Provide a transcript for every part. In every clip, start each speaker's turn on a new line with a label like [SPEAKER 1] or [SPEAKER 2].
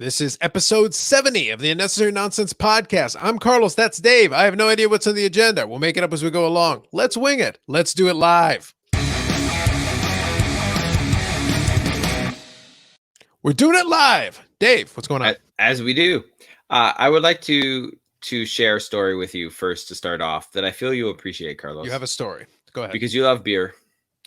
[SPEAKER 1] This is episode 70 of the Unnecessary Nonsense podcast. I'm Carlos. That's Dave. I have no idea what's on the agenda. We'll make it up as we go along. Let's wing it. Let's do it live. We're doing it live. Dave, what's going on?
[SPEAKER 2] As we do. I would like to share a story with you first to start off that I feel you'll appreciate, Carlos.
[SPEAKER 1] You have a story. Go ahead.
[SPEAKER 2] Because you love beer.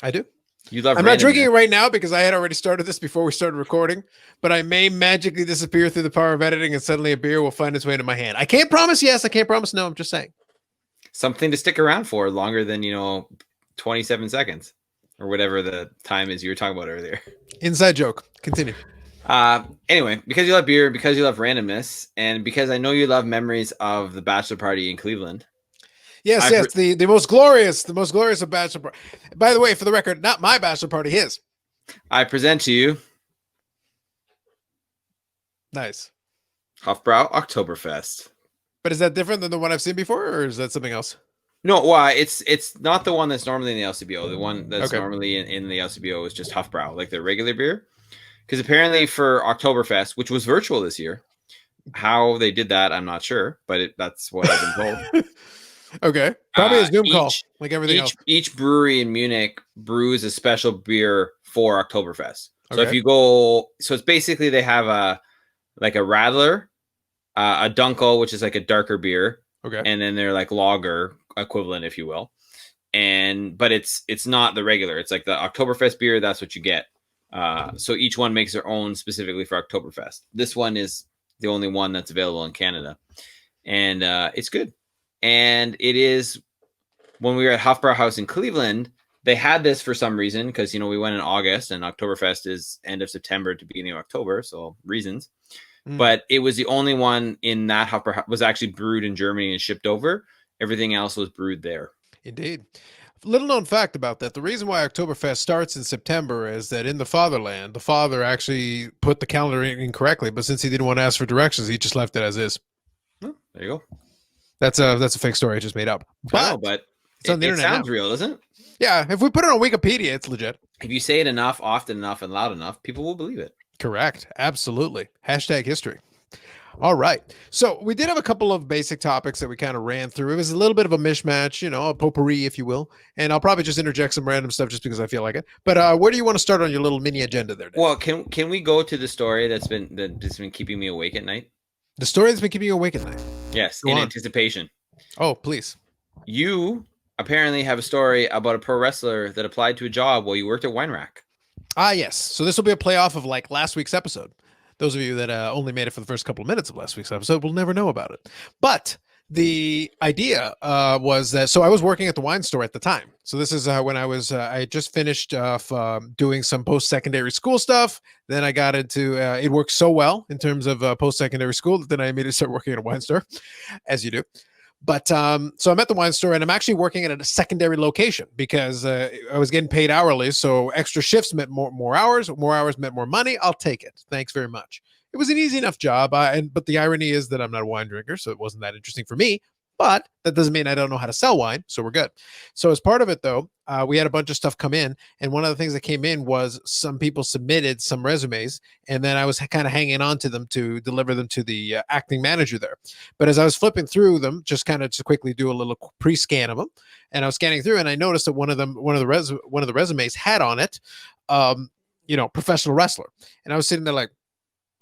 [SPEAKER 1] I do.
[SPEAKER 2] You love
[SPEAKER 1] I'm not drinking it right now because I had already started this before we started recording, but I may magically disappear through the power of editing and suddenly a beer will find its way into my hand. I can't promise yes, I can't promise no. I'm just saying.
[SPEAKER 2] Something to stick around for longer than, 27 seconds or whatever the time is you were talking about earlier.
[SPEAKER 1] Inside joke. Continue.
[SPEAKER 2] Anyway, because you love beer, because you love randomness, and because I know you love memories of the bachelor party in Cleveland.
[SPEAKER 1] Yes, the most glorious of bachelor party. By the way, for the record, not my bachelor party, his.
[SPEAKER 2] I present to you.
[SPEAKER 1] Nice.
[SPEAKER 2] Hofbrau Oktoberfest.
[SPEAKER 1] But is that different than the one I've seen before, or is that something else?
[SPEAKER 2] No, well, it's not the one that's normally in the LCBO. The one that's normally in the LCBO is just Hofbrau, like the regular beer. Because apparently for Oktoberfest, which was virtual this year, how they did that, I'm not sure, but that's what I've been told.
[SPEAKER 1] Okay. Probably a Zoom call, like everything else.
[SPEAKER 2] Each brewery in Munich brews a special beer for Oktoberfest. So if you go, so it's basically they have a Radler, a Dunkel, which is like a darker beer.
[SPEAKER 1] Okay.
[SPEAKER 2] And then they're like lager equivalent, if you will. But it's not the regular. It's like the Oktoberfest beer. That's what you get. So each one makes their own specifically for Oktoberfest. This one is the only one that's available in Canada. And it's good. And it is, when we were at Hofbrau House in Cleveland, they had this for some reason because, we went in August and Oktoberfest is end of September to beginning of October. So reasons. But it was the only one in that Hofbrau was actually brewed in Germany and shipped over. Everything else was brewed there.
[SPEAKER 1] Indeed. Little known fact about that. The reason why Oktoberfest starts in September is that in the fatherland, the father actually put the calendar in incorrectly, but since he didn't want to ask for directions, he just left it as is.
[SPEAKER 2] Oh, there you go.
[SPEAKER 1] That's a fake story I just made up.
[SPEAKER 2] But it's on the internet. It sounds real, doesn't it?
[SPEAKER 1] Yeah. If we put it on Wikipedia, it's legit.
[SPEAKER 2] If you say it enough, often enough, and loud enough, people will believe it.
[SPEAKER 1] Correct. Absolutely. #history. All right. So we did have a couple of basic topics that we kind of ran through. It was a little bit of a mishmash, a potpourri, if you will. And I'll probably just interject some random stuff just because I feel like it. But where do you want to start on your little mini agenda there, Dave?
[SPEAKER 2] Well, can we go to the story that's been keeping me awake at night?
[SPEAKER 1] The story that's been keeping you awake at night?
[SPEAKER 2] Yes, in anticipation.
[SPEAKER 1] Oh, please.
[SPEAKER 2] You apparently have a story about a pro wrestler that applied to a job while you worked at Wine Rack.
[SPEAKER 1] Ah, yes. So this will be a playoff of like last week's episode. Those of you that only made it for the first couple of minutes of last week's episode will never know about it. But the idea was that, so I was working at the wine store at the time. So this is when I had just finished doing some post-secondary school stuff. Then I got into, it worked so well in terms of post-secondary school that then I immediately started working at a wine store, as you do. But so I'm at the wine store and I'm actually working at a secondary location because I was getting paid hourly. So extra shifts meant more hours meant more money. I'll take it. Thanks very much. It was an easy enough job. But the irony is that I'm not a wine drinker, so it wasn't that interesting for me. But that doesn't mean I don't know how to sell wine. So we're good. So as part of it, though, we had a bunch of stuff come in. And one of the things that came in was some people submitted some resumes. And then I was kind of hanging on to them to deliver them to the acting manager there. But as I was flipping through them, just kind of to quickly do a little pre-scan of them. And I was scanning through and I noticed that one of the resumes had on it, professional wrestler. And I was sitting there like,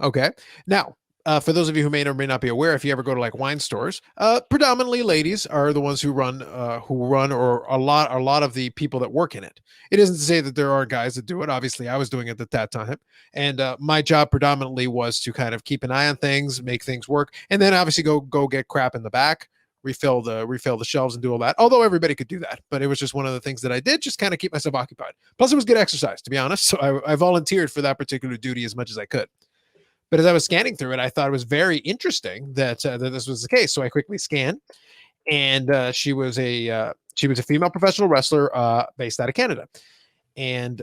[SPEAKER 1] okay. Now, for those of you who may or may not be aware, if you ever go to like wine stores, predominantly ladies are the ones who run, or a lot of the people that work in it. It isn't to say that there are guys that do it. Obviously, I was doing it at that time, and my job predominantly was to kind of keep an eye on things, make things work, and then obviously go get crap in the back, refill the shelves, and do all that. Although everybody could do that, but it was just one of the things that I did, just kind of keep myself occupied. Plus, it was good exercise, to be honest. So I volunteered for that particular duty as much as I could. But as I was scanning through it, I thought it was very interesting that this was the case. So I quickly scanned, and she was a female professional wrestler based out of Canada. And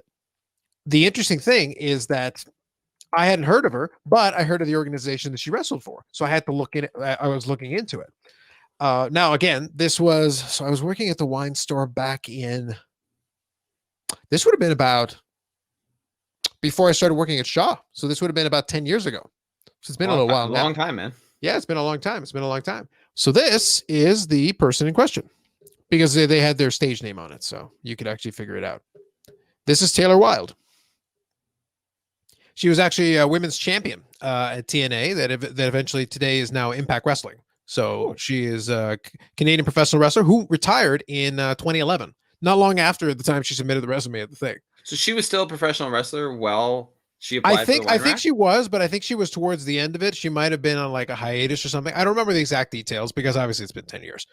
[SPEAKER 1] the interesting thing is that I hadn't heard of her, but I heard of the organization that she wrestled for. So I had to look in it. I was looking into it. Now, again, I was working at the wine store back in. This would have been about before I started working at Shaw. So this would have been about 10 years ago. So it's been a little while now.
[SPEAKER 2] Long time, man.
[SPEAKER 1] Yeah, it's been a long time. It's been a long time. So this is the person in question because they had their stage name on it, so you could actually figure it out. This is Taylor Wilde. She was actually a women's champion at TNA that eventually today is now Impact Wrestling. So she is a Canadian professional wrestler who retired in 2011, not long after the time she submitted the resume at the thing.
[SPEAKER 2] So she was still a professional wrestler while she applied for the
[SPEAKER 1] I think she was, but I think she was towards the end of it. She might have been on like a hiatus or something. I don't remember the exact details because obviously it's been 10 years.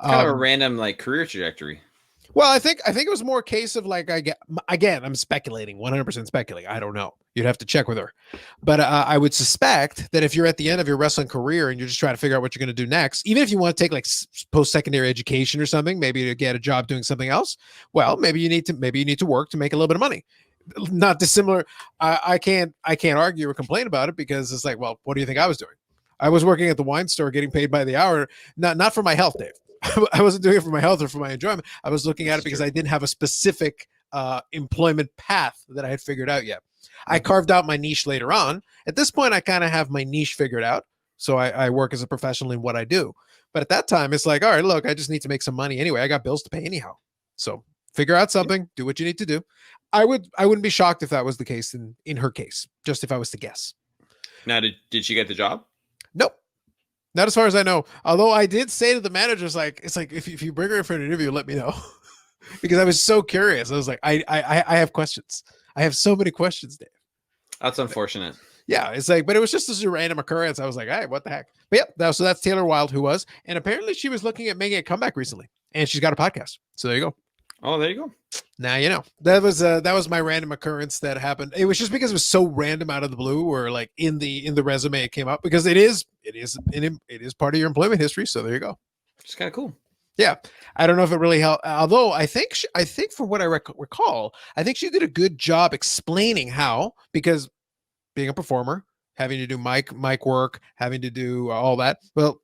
[SPEAKER 2] Kind of a random like career trajectory.
[SPEAKER 1] Well, I think it was more a case of like again, I'm speculating, 100% speculating. I don't know. You'd have to check with her, but I would suspect that if you're at the end of your wrestling career and you're just trying to figure out what you're going to do next, even if you want to take like post-secondary education or something, maybe to get a job doing something else, well, maybe you need to work to make a little bit of money. Not dissimilar. I can't argue or complain about it because it's like, well, what do you think I was doing? I was working at the wine store, getting paid by the hour, not for my health, Dave. I wasn't doing it for my health or for my enjoyment. I was looking at it because I didn't have a specific employment path that I had figured out yet. I carved out my niche later on. At this point, I kind of have my niche figured out. So I work as a professional in what I do. But at that time, it's like, all right, look, I just need to make some money anyway. I got bills to pay anyhow. So figure out something, do what you need to do. I wouldn't be shocked if that was the case in her case, just if I was to guess.
[SPEAKER 2] Now, did she get the job?
[SPEAKER 1] Nope. Not as far as I know. Although I did say to the managers, like, it's like if you bring her in for an interview, let me know, because I was so curious. I was like, I have questions. I have so many questions, Dave.
[SPEAKER 2] That's unfortunate.
[SPEAKER 1] Yeah, it's like, but it was just as a random occurrence. I was like, hey, what the heck? But yeah, so that's Taylor Wilde, who was, and apparently she was looking at making a comeback recently, and she's got a podcast. So there you go.
[SPEAKER 2] Oh, there you go.
[SPEAKER 1] Now you know. That was my random occurrence that happened. It was just because it was so random out of the blue, or like in the resume it came up, because it is part of your employment history. So there you go.
[SPEAKER 2] It's kind of cool.
[SPEAKER 1] Yeah, I don't know if it really helped. Although I think from what I recall, I think she did a good job explaining how, because being a performer, having to do mic work, having to do all that. Well,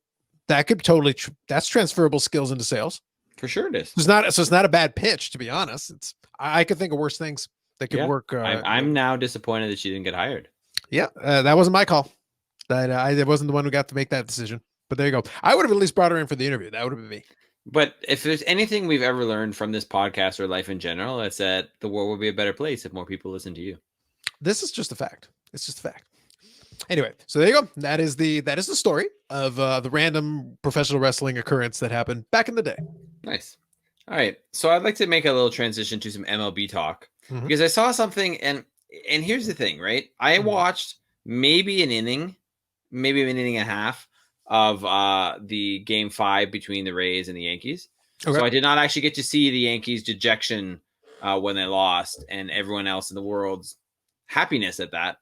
[SPEAKER 1] that could totally that's transferable skills into sales.
[SPEAKER 2] For sure it is.
[SPEAKER 1] It's not a bad pitch, to be honest. I could think of worse things that could work.
[SPEAKER 2] I'm now disappointed that she didn't get hired.
[SPEAKER 1] Yeah, that wasn't my call. I wasn't the one who got to make that decision. But there you go. I would have at least brought her in for the interview. That would have been me.
[SPEAKER 2] But if there's anything we've ever learned from this podcast or life in general, it's that the world will be a better place if more people listen to you.
[SPEAKER 1] This is just a fact. It's just a fact. Anyway, so there you go. That is the story of the random professional wrestling occurrence that happened back in the day.
[SPEAKER 2] Nice. All right. So I'd like to make a little transition to some MLB talk because I saw something, and here's the thing, right? I watched maybe an inning and a half of the game 5 between the Rays and the Yankees. Okay. So I did not actually get to see the Yankees' dejection when they lost and everyone else in the world's happiness at that.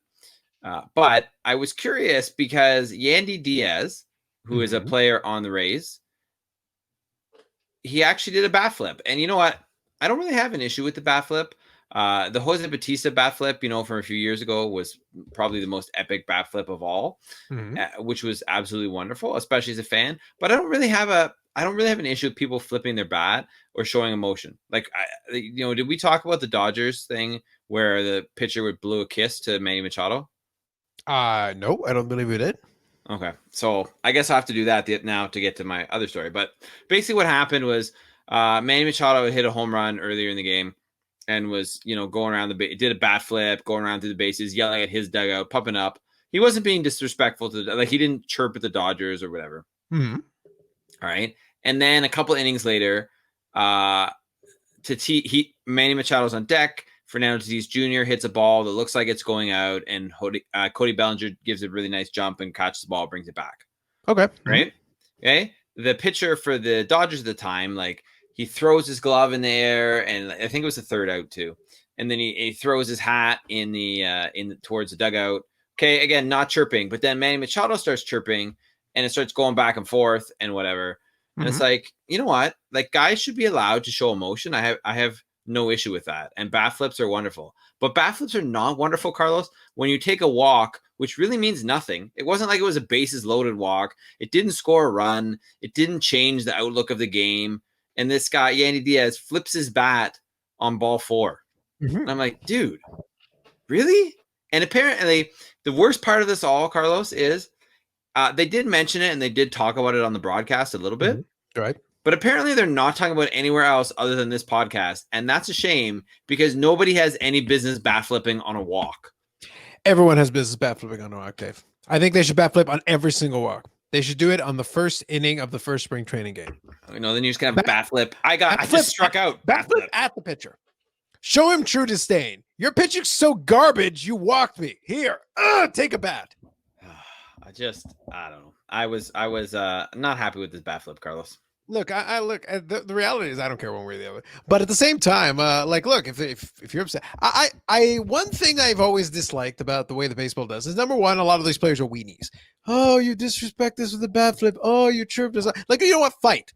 [SPEAKER 2] But I was curious because Yandy Diaz, who is a player on the Rays, he actually did a bat flip. And you know what? I don't really have an issue with the bat flip. The Jose Bautista bat flip, from a few years ago was probably the most epic bat flip of all, which was absolutely wonderful, especially as a fan. But I don't really have an issue with people flipping their bat or showing emotion. Like, did we talk about the Dodgers thing where the pitcher would blow a kiss to Manny Machado?
[SPEAKER 1] No, I don't believe we did.
[SPEAKER 2] Okay, so I guess I'll have to do that now to get to my other story. But basically what happened was Manny Machado hit a home run earlier in the game and was, going around did a bat flip, going around through the bases, yelling at his dugout, pumping up. He wasn't being disrespectful he didn't chirp at the Dodgers or whatever. All right. And then a couple innings later, Manny Machado's on deck. Fernando Tatis Jr. hits a ball that looks like it's going out, and Cody Bellinger gives a really nice jump and catches the ball, brings it back.
[SPEAKER 1] Okay.
[SPEAKER 2] Right? Okay. The pitcher for the Dodgers at the time, he throws his glove in the air, and I think it was the third out too. And then he throws his hat towards the dugout. Okay, again, not chirping, but then Manny Machado starts chirping, and it starts going back and forth and whatever. And it's like, you know what? Guys should be allowed to show emotion. I have no issue with that. And bat flips are wonderful. But bat flips are not wonderful, Carlos, when you take a walk, which really means nothing. It wasn't like it was a bases loaded walk. It didn't score a run. It didn't change the outlook of the game. And this guy, Yandy Diaz, flips his bat on ball 4. And I'm like, dude, really? And apparently, the worst part of this all, Carlos, is they did mention it and they did talk about it on the broadcast a little bit.
[SPEAKER 1] Mm-hmm. Right.
[SPEAKER 2] But apparently, they're not talking about it anywhere else other than this podcast. And that's a shame because nobody has any business bat flipping on a walk.
[SPEAKER 1] Everyone has business bat flipping on a walk, Dave. I think they should bat flip on every single walk. They should do it on the first inning of the first spring training game.
[SPEAKER 2] Then you're just gonna have bat flip. I just struck out.
[SPEAKER 1] Bat flip at the pitcher. Show him true disdain. Your pitching's so garbage, you walked me. Here, take a bat.
[SPEAKER 2] I don't know. I was not happy with this bat flip, Carlos.
[SPEAKER 1] Look, the reality is I don't care one way or the other. But at the same time, look, if you're upset, one thing I've always disliked about the way the baseball does is, number one, a lot of these players are weenies. Oh, you disrespect this with a bat flip. Oh, you chirped us. Like, you know what? Fight.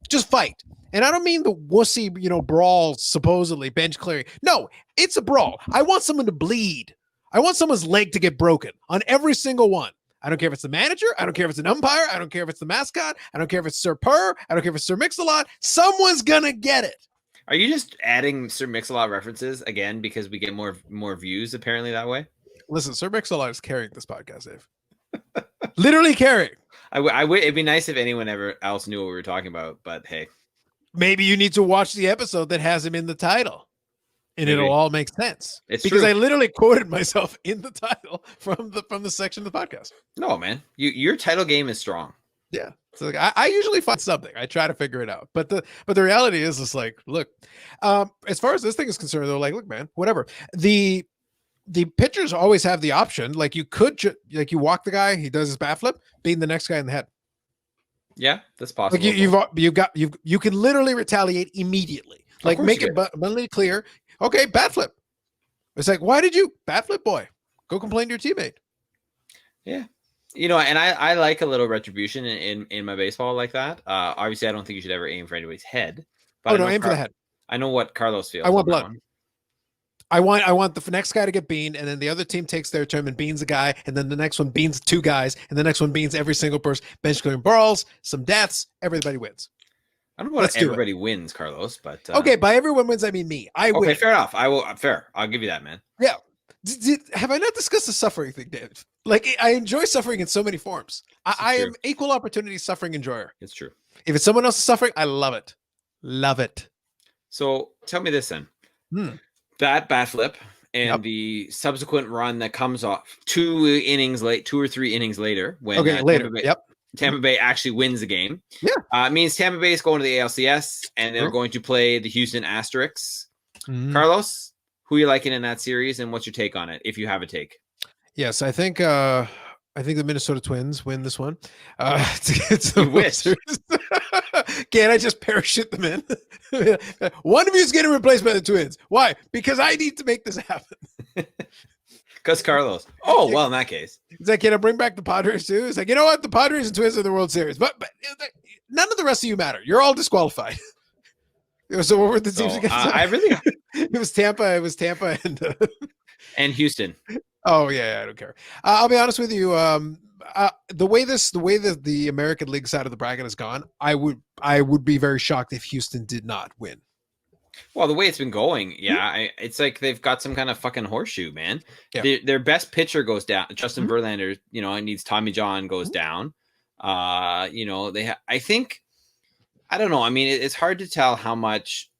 [SPEAKER 1] Just fight. And I don't mean the wussy, brawl, supposedly bench clearing. No, it's a brawl. I want someone to bleed. I want someone's leg to get broken on every single one. I don't care if it's the manager. I don't care if it's an umpire. I don't care if it's the mascot. I don't care if it's Sir Purr. I don't care if it's Sir Mix-a-Lot. Someone's going to get it.
[SPEAKER 2] Are you just adding Sir Mix-a-Lot references again because we get more views apparently that way?
[SPEAKER 1] Listen, Sir Mix-a-Lot is carrying this podcast, Dave. Literally carrying.
[SPEAKER 2] It'd be nice if anyone ever else knew what we were talking about, but hey.
[SPEAKER 1] Maybe you need to watch the episode that has him in the title. And it'll all make sense.
[SPEAKER 2] It's
[SPEAKER 1] because
[SPEAKER 2] true.
[SPEAKER 1] I literally quoted myself in the title from the section of the podcast.
[SPEAKER 2] No, man, your title game is strong.
[SPEAKER 1] Yeah, so like, I usually find something. I try to figure it out, but the reality is, it's like, look, as far as this thing is concerned, they're like, look, man, whatever. The pitchers always have the option. Like, you could you walk the guy, he does his bat flip, beating the next guy in the head.
[SPEAKER 2] Yeah, that's possible.
[SPEAKER 1] Like you can literally retaliate immediately. Like, make it abundantly clear. Okay, bat flip. It's like, why did you bat flip, boy? Go complain to your teammate.
[SPEAKER 2] Yeah. And I like a little retribution in my baseball like that. Obviously, I don't think you should ever aim for anybody's head. But
[SPEAKER 1] aim for the head.
[SPEAKER 2] I know what Carlos feels.
[SPEAKER 1] I want blood. I want the next guy to get beaned, and then the other team takes their turn and beans a guy, and then the next one beans two guys, and the next one beans every single person. Bench clearing brawls, some deaths, everybody wins.
[SPEAKER 2] I don't know what everybody wins, Carlos, but
[SPEAKER 1] okay, by everyone wins, I mean me. I win.
[SPEAKER 2] Okay, fair enough. I'll give you that, man.
[SPEAKER 1] Yeah. Have I not discussed the suffering thing, Dave? Like, I enjoy suffering in so many forms. I am equal opportunity suffering enjoyer.
[SPEAKER 2] It's true.
[SPEAKER 1] If it's someone else's suffering, I love it. Love it.
[SPEAKER 2] So tell me this then. That bat flip and the subsequent run that comes off 2 or 3 innings later, when
[SPEAKER 1] later.
[SPEAKER 2] Tampa Bay actually wins the game.
[SPEAKER 1] Yeah.
[SPEAKER 2] It means Tampa Bay is going to the ALCS and they're going to play the Houston Asterix. Carlos, who are you liking in that series, and what's your take on it, if you have a take?
[SPEAKER 1] Yes, I think the Minnesota Twins win this one. It's
[SPEAKER 2] you wish.
[SPEAKER 1] Can't I just parachute them in? One of you is getting replaced by the Twins. Why? Because I need to make this happen.
[SPEAKER 2] Because Carlos. Oh, well, in that case.
[SPEAKER 1] It's like, can I bring back the Padres too? It's like, you know what? The Padres and Twins are the World Series. But none of the rest of you matter. You're all disqualified. So what were the teams against? It was Tampa. It was Tampa
[SPEAKER 2] and Houston.
[SPEAKER 1] Oh yeah, I don't care. I'll be honest with you. The way the American League side of the bracket has gone, I would be very shocked if Houston did not win.
[SPEAKER 2] Well, the way it's been going, it's like they've got some kind of fucking horseshoe, man. Yeah. Their best pitcher goes down. Justin Verlander, it needs Tommy John goes down. I think, I don't know. I mean, it's hard to tell how much,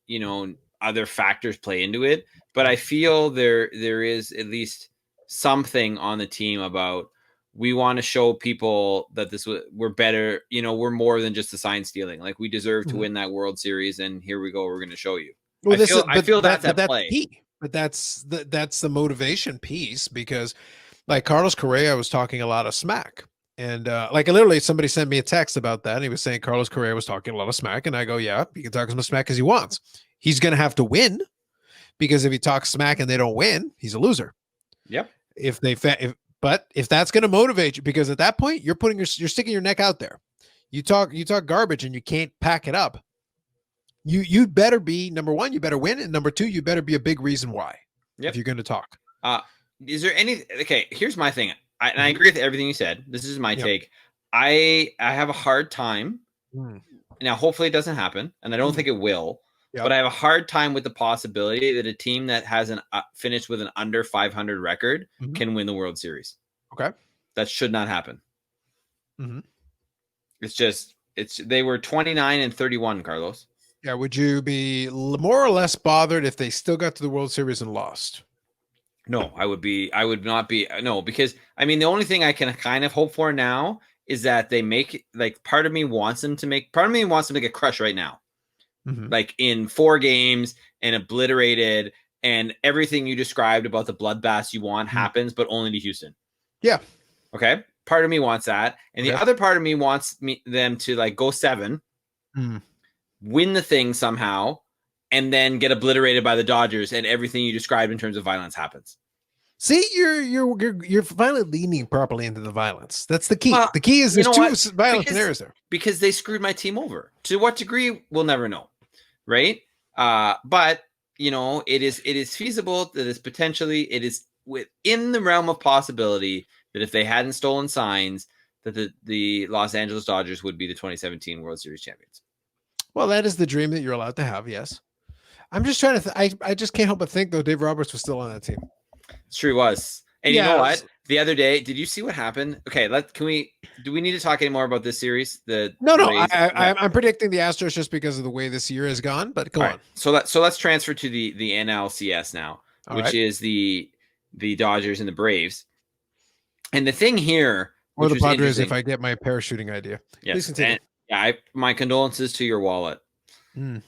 [SPEAKER 2] other factors play into it, but I feel there is at least something on the team about, we want to show people that we're better. We're more than just the sign stealing. Like, we deserve to win that World Series, and here we go. We're going to show you. Well, I feel that's at play.
[SPEAKER 1] Key. But that's the motivation piece, because like Carlos Correa was talking a lot of smack, and literally somebody sent me a text about that, and he was saying Carlos Correa was talking a lot of smack, and I go, yeah, he can talk as much smack as he wants. He's going to have to win, because if he talks smack and they don't win, he's a loser.
[SPEAKER 2] Yep.
[SPEAKER 1] But if that's going to motivate you, because at that point you're sticking your neck out there. You talk garbage and you can't pack it up. You better be, number one, you better win, and number two, you better be a big reason why. Yep. If you're going to talk.
[SPEAKER 2] Is there any? Okay, here's my thing. And I agree with everything you said. This is my take. I have a hard time. Now, hopefully, it doesn't happen, and I don't think it will. but
[SPEAKER 1] Yep.
[SPEAKER 2] I have a hard time with the possibility that a team that has an finished with an under 500 record
[SPEAKER 1] Mhm.
[SPEAKER 2] can win the World Series.
[SPEAKER 1] Okay.
[SPEAKER 2] That should not happen.
[SPEAKER 1] Hmm.
[SPEAKER 2] It's they were 29 and 31, Carlos.
[SPEAKER 1] Yeah. Would you be more or less bothered if they still got to the World Series and lost?
[SPEAKER 2] No, I would not be. No, because I mean, the only thing I can kind of hope for now is that they make, like, part of me wants them to get crushed right now,
[SPEAKER 1] Hmm.
[SPEAKER 2] like in 4 games and obliterated, and everything you described about the bloodbaths you want happens, but only to Houston.
[SPEAKER 1] Yeah.
[SPEAKER 2] Okay. Part of me wants that. And the
[SPEAKER 1] Okay.
[SPEAKER 2] other part of me wants them to, like, go 7,
[SPEAKER 1] Mm.
[SPEAKER 2] win the thing somehow, and then get obliterated by the Dodgers, and everything you described in terms of violence happens.
[SPEAKER 1] See, you're finally leaning properly into the violence. That's the key.
[SPEAKER 2] Well,
[SPEAKER 1] The key is
[SPEAKER 2] you
[SPEAKER 1] there's
[SPEAKER 2] know
[SPEAKER 1] two
[SPEAKER 2] what?
[SPEAKER 1] violent scenarios there.
[SPEAKER 2] Because they screwed my team over. To what degree, we'll never know, right? But it is feasible that it is within the realm of possibility that if they hadn't stolen signs, that the Los Angeles Dodgers would be the 2017 World Series champions.
[SPEAKER 1] Well, that is the dream that you're allowed to have. Yes. I'm just trying to. I just can't help but think though. Dave Roberts was still on that team.
[SPEAKER 2] It's true, was. And you know
[SPEAKER 1] Yeah.
[SPEAKER 2] what? The other day, did you see what happened? Okay, do we need to talk any more about this series?
[SPEAKER 1] No,
[SPEAKER 2] The
[SPEAKER 1] no.
[SPEAKER 2] Rays.
[SPEAKER 1] I'm predicting the Astros just because of the way this year has gone. But go
[SPEAKER 2] All
[SPEAKER 1] on.
[SPEAKER 2] right. So let's transfer to the NLCS now,
[SPEAKER 1] All
[SPEAKER 2] which
[SPEAKER 1] right.
[SPEAKER 2] is the Dodgers and the Braves. And the thing here,
[SPEAKER 1] Or
[SPEAKER 2] which
[SPEAKER 1] the
[SPEAKER 2] was
[SPEAKER 1] Padres,
[SPEAKER 2] interesting,
[SPEAKER 1] if I get my parachuting idea. Please
[SPEAKER 2] yes,
[SPEAKER 1] continue.
[SPEAKER 2] and yeah, my condolences to your wallet.
[SPEAKER 1] Mm.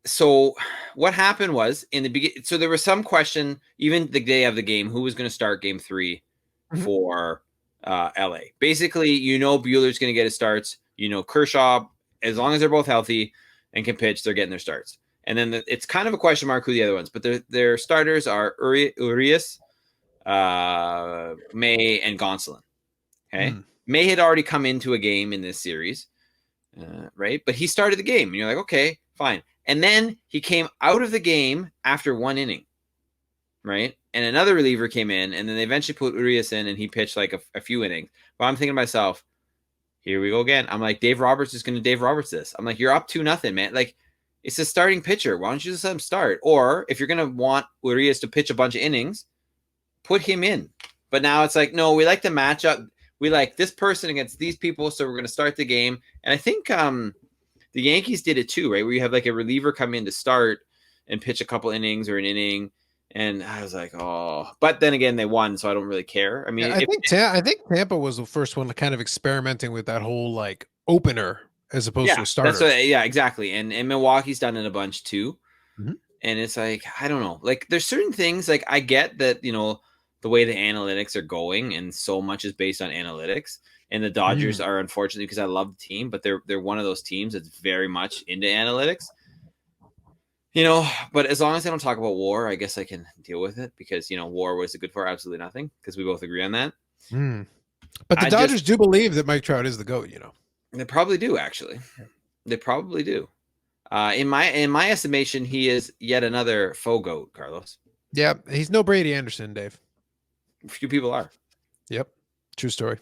[SPEAKER 2] So what happened was, in the beginning, so there was some question even the day of the game, who was going to start Game 3
[SPEAKER 1] Mhm.
[SPEAKER 2] for LA. Basically, Buehler's going to get his starts. Kershaw, as long as they're both healthy and can pitch, they're getting their starts. And then it's kind of a question mark who the other ones, but their starters are Urias, May, and Gonsolin. Okay,
[SPEAKER 1] Mm.
[SPEAKER 2] May had already come into a game in this series, right? But he started the game, and you're like, okay, fine. And then he came out of the game after 1 inning, right? And another reliever came in, and then they eventually put Urias in, and he pitched like a few innings. But I'm thinking to myself, here we go again. I'm like, Dave Roberts is going to Dave Roberts this. I'm like, you're up 2-0, man. Like, it's a starting pitcher. Why don't you just let him start? Or if you're going to want Urias to pitch a bunch of innings, put him in. But now it's like, no, we like the matchup. We like this person against these people, so we're going to start the game. And I think the Yankees did it too, right? Where you have like a reliever come in to start and pitch a couple innings or an inning. And I was like, oh, but then again, they won, so I don't really care. I mean,
[SPEAKER 1] Yeah, I think Tampa was the first one to kind of experimenting with that whole like opener as opposed to a starter.
[SPEAKER 2] yeah, exactly. And Milwaukee's done it a bunch too.
[SPEAKER 1] Mhm.
[SPEAKER 2] And it's like, I don't know. Like, there's certain things, like, I get that, the way the analytics are going, and so much is based on analytics. And the Dodgers are, unfortunately, because I love the team, but they're one of those teams that's very much into analytics. But as long as I don't talk about WAR, I guess I can deal with it, because WAR was good for absolutely nothing, because we both agree on that.
[SPEAKER 1] Mm. But the
[SPEAKER 2] I
[SPEAKER 1] Dodgers
[SPEAKER 2] just
[SPEAKER 1] do believe that Mike Trout is the GOAT,
[SPEAKER 2] They probably do, actually. They probably do. In my estimation, he is yet another faux goat, Carlos.
[SPEAKER 1] Yeah, he's no Brady Anderson, Dave.
[SPEAKER 2] Few people are.
[SPEAKER 1] Yep. True story.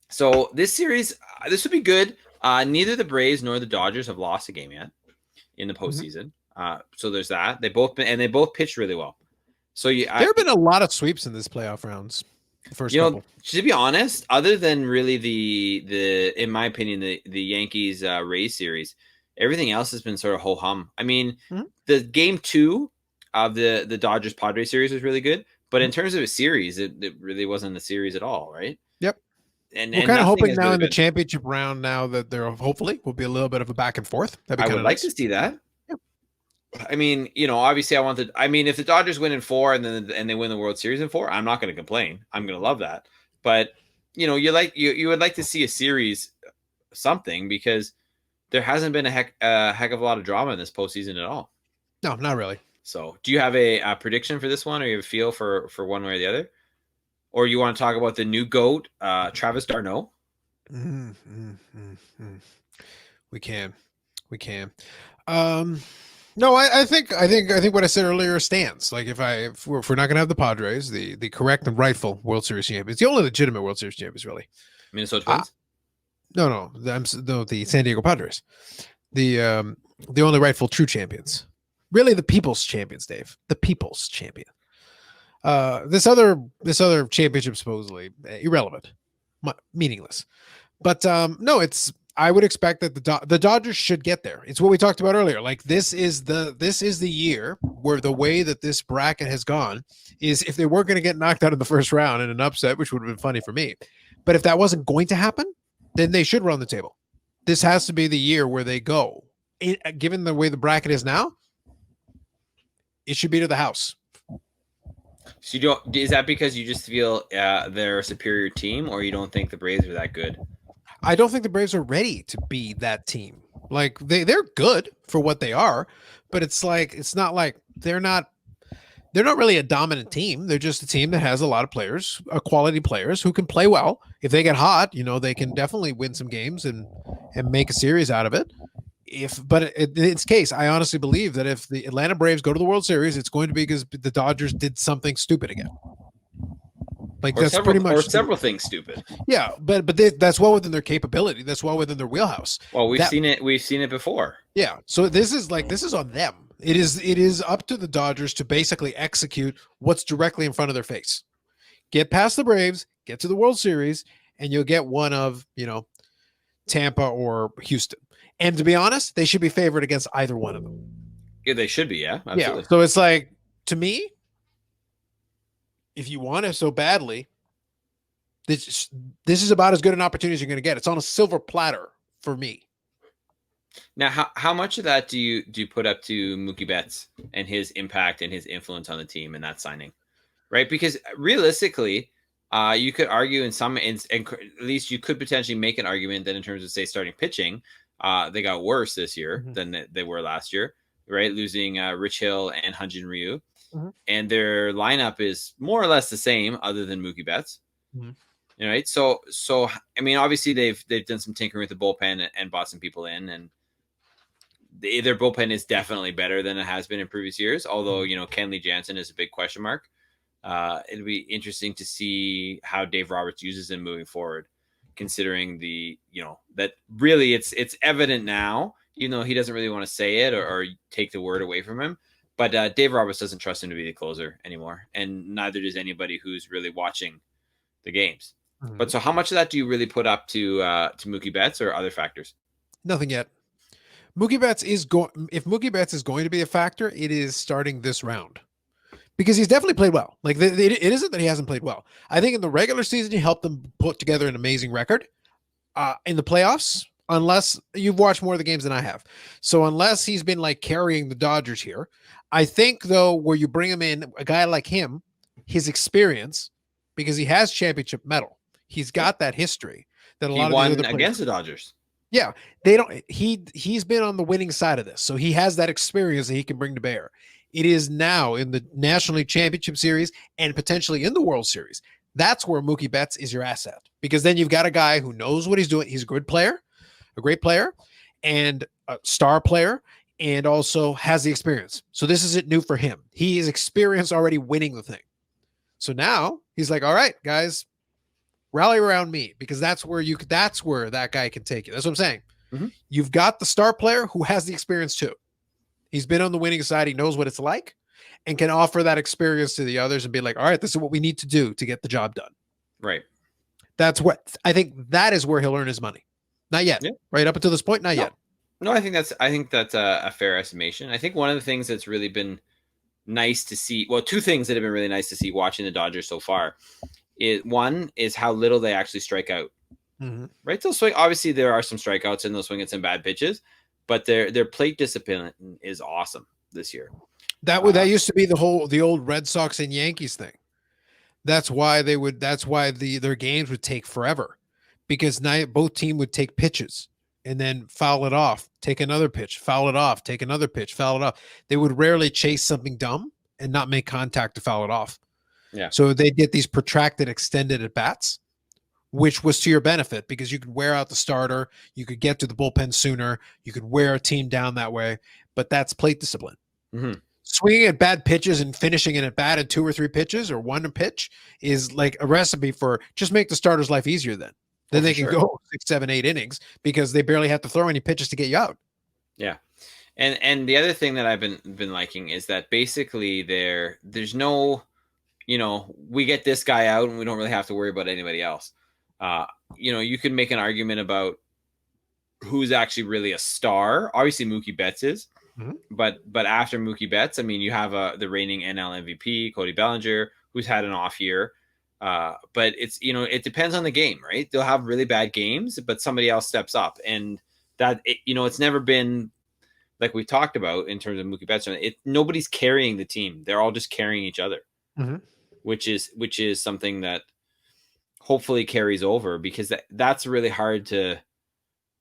[SPEAKER 2] So this series, this would be good. Neither the Braves nor the Dodgers have lost a game yet in the postseason. So there's that. They both pitched really well. So
[SPEAKER 1] there have been a lot of sweeps in this playoff rounds. The first couple.
[SPEAKER 2] To be honest, other than really the in my opinion, the Yankees Rays series, everything else has been sort of ho hum. I mean, the Game 2 of the Dodgers Padres series was really good, but in terms of a series, it really wasn't a series at all, right?
[SPEAKER 1] Yep.
[SPEAKER 2] And
[SPEAKER 1] we're kind of hoping now
[SPEAKER 2] really
[SPEAKER 1] in the championship round now that there hopefully will be a little bit of a back and forth. That'd be
[SPEAKER 2] I would like to see that.
[SPEAKER 1] Yep.
[SPEAKER 2] I mean, obviously if the Dodgers win in 4 and they win the World Series in 4, I'm not going to complain. I'm going to love that. But, you would like to see a series something, because there hasn't been a heck of a lot of drama in this postseason at all.
[SPEAKER 1] No, not really.
[SPEAKER 2] So do you have a prediction for this one, or you have a feel for one way or the other? Or you want to talk about the new GOAT, Travis d'Arnaud?
[SPEAKER 1] We can. No, I think what I said earlier stands. Like if we're not going to have the Padres, the correct and rightful World Series champions, the only legitimate World Series champions, really.
[SPEAKER 2] Minnesota Twins?
[SPEAKER 1] No, the San Diego Padres. The only rightful true champions. Really the people's champions, Dave. The people's champion. This other championship supposedly irrelevant, meaningless. But no, it's I would expect that the Dodgers should get there. It's what we talked about earlier. Like this is the year where the way that this bracket has gone is if they were going to get knocked out in the first round in an upset, which would have been funny for me. But if that wasn't going to happen, then they should run the table. This has to be the year where they go. Given the way the bracket is now, it should be to the house.
[SPEAKER 2] So you don't? Is that because you just feel they're a superior team, or you don't think the Braves are that good?
[SPEAKER 1] I don't think the Braves are ready to be that team. Like they're good for what they are, but it's not like they're not really a dominant team. They're just a team that has a lot of players, quality players who can play well. If they get hot, they can definitely win some games and make a series out of it. But in its case, I honestly believe that if the Atlanta Braves go to the World Series, it's going to be because the Dodgers did something stupid again. Like that's pretty much
[SPEAKER 2] several things stupid.
[SPEAKER 1] Yeah, but that's well within their capability. That's well within their wheelhouse.
[SPEAKER 2] Well, we've seen it. We've seen it before.
[SPEAKER 1] Yeah. So this is on them. It is up to the Dodgers to basically execute what's directly in front of their face. Get past the Braves, get to the World Series, and you'll get one of Tampa or Houston. And to be honest, they should be favored against either one of them.
[SPEAKER 2] Yeah, they should be. Yeah, absolutely.
[SPEAKER 1] Yeah. So it's like, to me, if you want it so badly, this is about as good an opportunity as you're going to get. It's on a silver platter for me.
[SPEAKER 2] Now, how much of that do you put up to Mookie Betts and his impact and his influence on the team and that signing, right? Because realistically, you could argue and at least you could potentially make an argument that in terms of, say, starting pitching, they got worse this year than they were last year, right? Losing Rich Hill and Hyun-Jin Ryu. And their lineup is more or less the same other than Mookie Betts. Right. So I mean, obviously they've done some tinkering with the bullpen and bought some people in, and their bullpen is definitely better than it has been in previous years. Although, Kenley Jansen is a big question mark. It'll be interesting to see how Dave Roberts uses him moving forward, considering that really it's evident now, even though he doesn't really want to say it or take the word away from him. But Dave Roberts doesn't trust him to be the closer anymore, and neither does anybody who's really watching the games. But so how much of that do you really put up to Mookie Betts or other factors?
[SPEAKER 1] Nothing yet. Mookie Betts if Mookie Betts is going to be a factor, it is starting this round. Because he's definitely played well. Like it isn't that he hasn't played well. I think in the regular season, he helped them put together an amazing record. In the playoffs, unless you've watched more of the games than I have. So unless he's been like carrying the Dodgers here, I think though, where you bring him in, a guy like him, his experience, because he has championship medal. He's got that history that a lot of
[SPEAKER 2] won
[SPEAKER 1] the other
[SPEAKER 2] against the Dodgers.
[SPEAKER 1] Yeah, they don't. He's been on the winning side of this, so he has that experience that he can bring to bear. It is now in the National League Championship Series and potentially in the World Series. That's where Mookie Betts is your asset, because then you've got a guy who knows what he's doing. He's a good player, a great player, and a star player, and also has the experience. So this isn't new for him. He is experienced already winning the thing. So now he's like, all right, guys, rally around me, because that's where that guy can take you. That's what I'm saying. You've got the star player who has the experience too. He's been on the winning side. He knows what it's like and can offer that experience to the others and be like, all right, this is what we need to do to get the job done.
[SPEAKER 2] Right.
[SPEAKER 1] That's what I think that is where he'll earn his money. Not yet. Yeah. Right up until this point. Not yet.
[SPEAKER 2] No, I think that's a fair estimation. I think one of the things that's really been nice to see, well, two things that have been really nice to see watching the Dodgers so far one is how little they actually strike out. Right. So swing, obviously there are some strikeouts and they'll swing at some bad pitches, but their plate discipline is awesome this year.
[SPEAKER 1] That used to be the old Red Sox and Yankees thing. That's why their games would take forever, because both team would take pitches and then foul it off, take another pitch, foul it off, take another pitch, foul it off. They would rarely chase something dumb and not make contact to foul it off.
[SPEAKER 2] Yeah.
[SPEAKER 1] So they get these protracted, extended at bats, which was to your benefit because you could wear out the starter, you could get to the bullpen sooner, you could wear a team down that way. But that's plate discipline. Swinging at bad pitches and finishing in at bad at 2 or 3 pitches or one pitch is like a recipe for just make the starter's life easier. Then they can go 6, 7, 8 innings because they barely have to throw any pitches to get you out.
[SPEAKER 2] Yeah. And the other thing that I've been liking is that basically there's no, we get this guy out and we don't really have to worry about anybody else. Uh, you can make an argument about who's actually really a star. Obviously, Mookie Betts is,
[SPEAKER 1] Mhm.
[SPEAKER 2] but after Mookie Betts, I mean, you have the reigning NL MVP, Cody Bellinger, who's had an off year. But it's it depends on the game, right? They'll have really bad games, but somebody else steps up, and it's never been like we talked about in terms of Mookie Betts. Nobody's carrying the team; they're all just carrying each other,
[SPEAKER 1] Mhm.
[SPEAKER 2] which is something that hopefully carries over because that's really hard to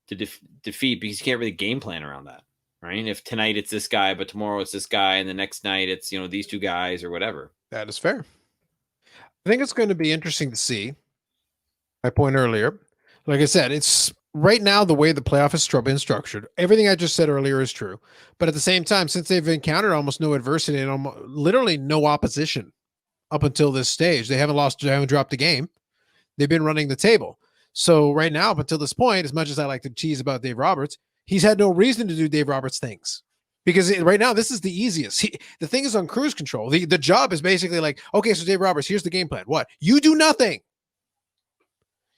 [SPEAKER 2] defeat because you can't really game plan around that, right? If tonight it's this guy, but tomorrow it's this guy, and the next night it's these two guys or whatever.
[SPEAKER 1] That is fair. I think it's going to be interesting to see. My point earlier, like I said, it's right now the way the playoff is been structured. Everything I just said earlier is true, but at the same time, since they've encountered almost no adversity and literally no opposition up until this stage, they haven't lost, they haven't dropped a game. They've been running the table. So right now, up until this point, as much as I like to tease about Dave Roberts, he's had no reason to do Dave Roberts things because right now this is the easiest. The thing is on cruise control. The job is basically like, okay, so Dave Roberts, here's the game plan. What? You do nothing.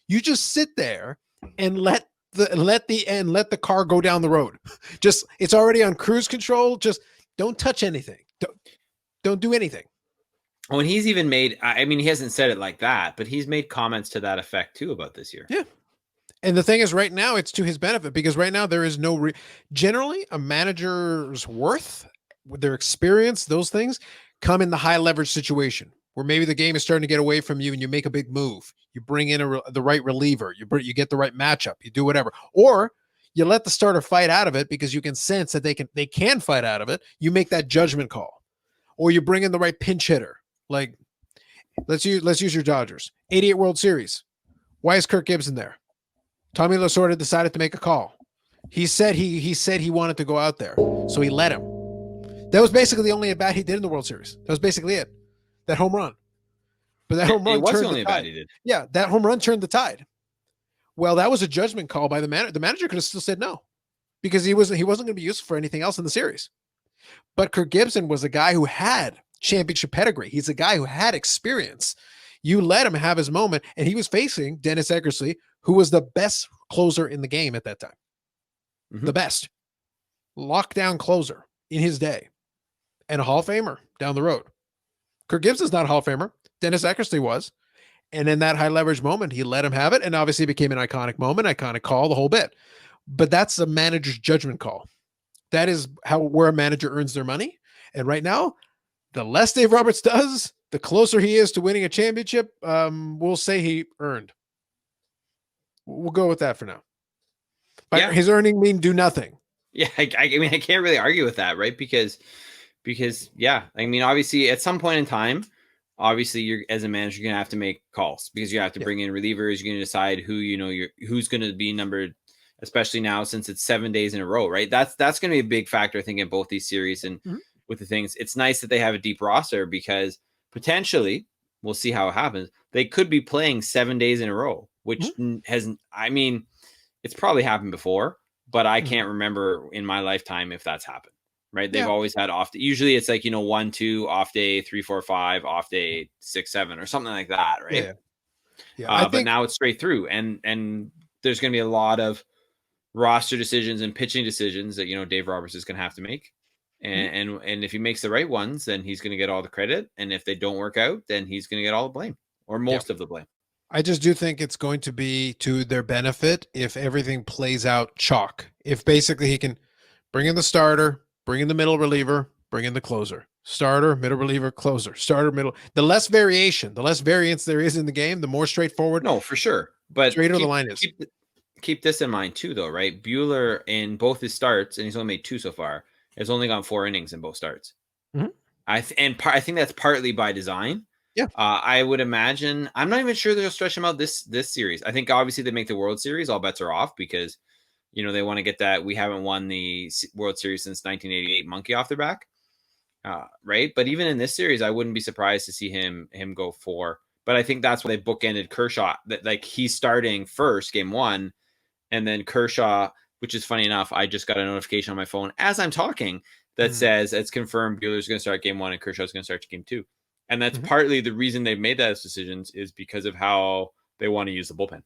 [SPEAKER 1] You just sit there and let the car go down the road. Just it's already on cruise control. Just don't touch anything. Don't do anything.
[SPEAKER 2] Oh, and he's even made, I mean, he hasn't said it like that, but he's made comments to that effect too about this year.
[SPEAKER 1] Yeah. And the thing is, right now, it's to his benefit because right now there is no generally a manager's worth, with their experience, those things come in the high leverage situation where maybe the game is starting to get away from you and you make a big move. You bring in the right reliever, you get the right matchup, you do whatever, or you let the starter fight out of it because you can sense that they can fight out of it. You make that judgment call, or you bring in the right pinch hitter. Like let's use your Dodgers 88 World Series. Why is Kirk Gibson there? Tommy Lasorda decided to make a call. He said he wanted to go out there, so he let him. That was basically the only at bat he did in the World Series. That was basically it. That home run. But that home run
[SPEAKER 2] it was
[SPEAKER 1] turned
[SPEAKER 2] the only
[SPEAKER 1] the tide.
[SPEAKER 2] bat he did.
[SPEAKER 1] Yeah, that home run turned the tide. Well, that was a judgment call by the manager. The manager could have still said no because he wasn't going to be useful for anything else in the series. But Kirk Gibson was a guy who had championship pedigree. He's a guy who had experience. You let him have his moment, and he was facing Dennis Eckersley, who was the best closer in the game at that time. Mm-hmm. The best lockdown closer in his day, and a Hall of Famer down the road. Kirk Gibson's not a Hall of Famer. Dennis Eckersley was. And in that high leverage moment, he let him have it, and obviously it became an iconic moment, iconic call, the whole bit. But that's a manager's judgment call. That is where a manager earns their money. And right now, the less Dave Roberts does, the closer he is to winning a championship. We'll say he earned. We'll go with that for now. But his earning mean do nothing.
[SPEAKER 2] Yeah, I mean, I can't really argue with that, right? Because yeah, I mean, obviously, at some point in time, obviously, you're as a manager, you're gonna have to make calls because you have to bring in relievers. You're gonna decide who's gonna be numbered, especially now since it's 7 days in a row, right? That's gonna be a big factor, I think, in both these series and with the things. It's nice that they have a deep roster because potentially we'll see how it happens. They could be playing 7 days in a row, which hasn't. I mean, it's probably happened before, but I can't remember in my lifetime if that's happened. Right? They've always had off. Usually, it's like 1, 2 off day, 3, 4, 5 off day, 6, 7 or something like that, right?
[SPEAKER 1] Yeah.
[SPEAKER 2] But now it's straight through, and there's going to be a lot of roster decisions and pitching decisions that Dave Roberts is going to have to make. And if he makes the right ones, then he's going to get all the credit. And if they don't work out, then he's going to get all the blame or most of the blame.
[SPEAKER 1] I just do think it's going to be to their benefit if everything plays out chalk. If basically he can bring in the starter, bring in the middle reliever, bring in the closer. Starter, middle reliever, closer. Starter, middle. The less variation, the less variance there is in the game, the more straightforward.
[SPEAKER 2] No, for sure. But
[SPEAKER 1] straighter the line is.
[SPEAKER 2] Keep this in mind too, though, right? Buehler in both his starts, and he's only made 2 so far, has only gone 4 innings in both starts. I think that's partly by design.
[SPEAKER 1] Yeah.
[SPEAKER 2] I would imagine. I'm not even sure they'll stretch him out this series. I think obviously they make the World Series. All bets are off because they want to get that. We haven't won the World Series since 1988 monkey off their back. Right. But even in this series, I wouldn't be surprised to see him go 4. But I think that's why they bookended Kershaw, that like he's starting first game 1, and then Kershaw which is funny enough. I just got a notification on my phone as I'm talking that says it's confirmed Buehler's going to start game 1 and Kershaw's going to start game 2. And that's partly the reason they've made those decisions is because of how they want to use the bullpen.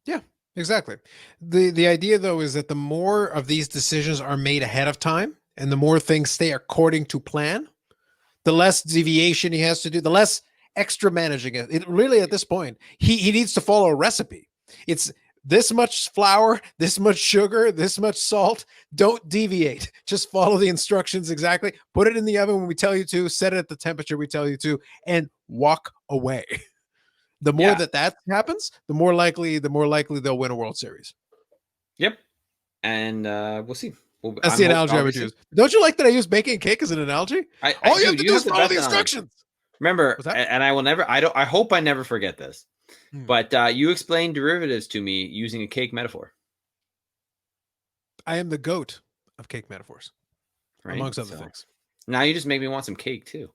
[SPEAKER 1] Yeah, exactly. The idea though is that the more of these decisions are made ahead of time and the more things stay according to plan, the less deviation he has to do, the less extra managing it really at this point, he needs to follow a recipe. It's this much flour, this much sugar, this much salt. Don't deviate. Just follow the instructions exactly. Put it in the oven when we tell you to, set it at the temperature we tell you to, and walk away. The more that happens, the more likely they'll win a World Series.
[SPEAKER 2] Yep. And we'll see.
[SPEAKER 1] That's the analogy I would use. Don't you like that I use baking a cake as an analogy? All you have to do is follow the instructions.
[SPEAKER 2] Remember, and I will never, I hope I never forget this, but you explained derivatives to me using a cake metaphor.
[SPEAKER 1] I am the goat of cake metaphors, right? Amongst other things.
[SPEAKER 2] Now you just make me want some cake too.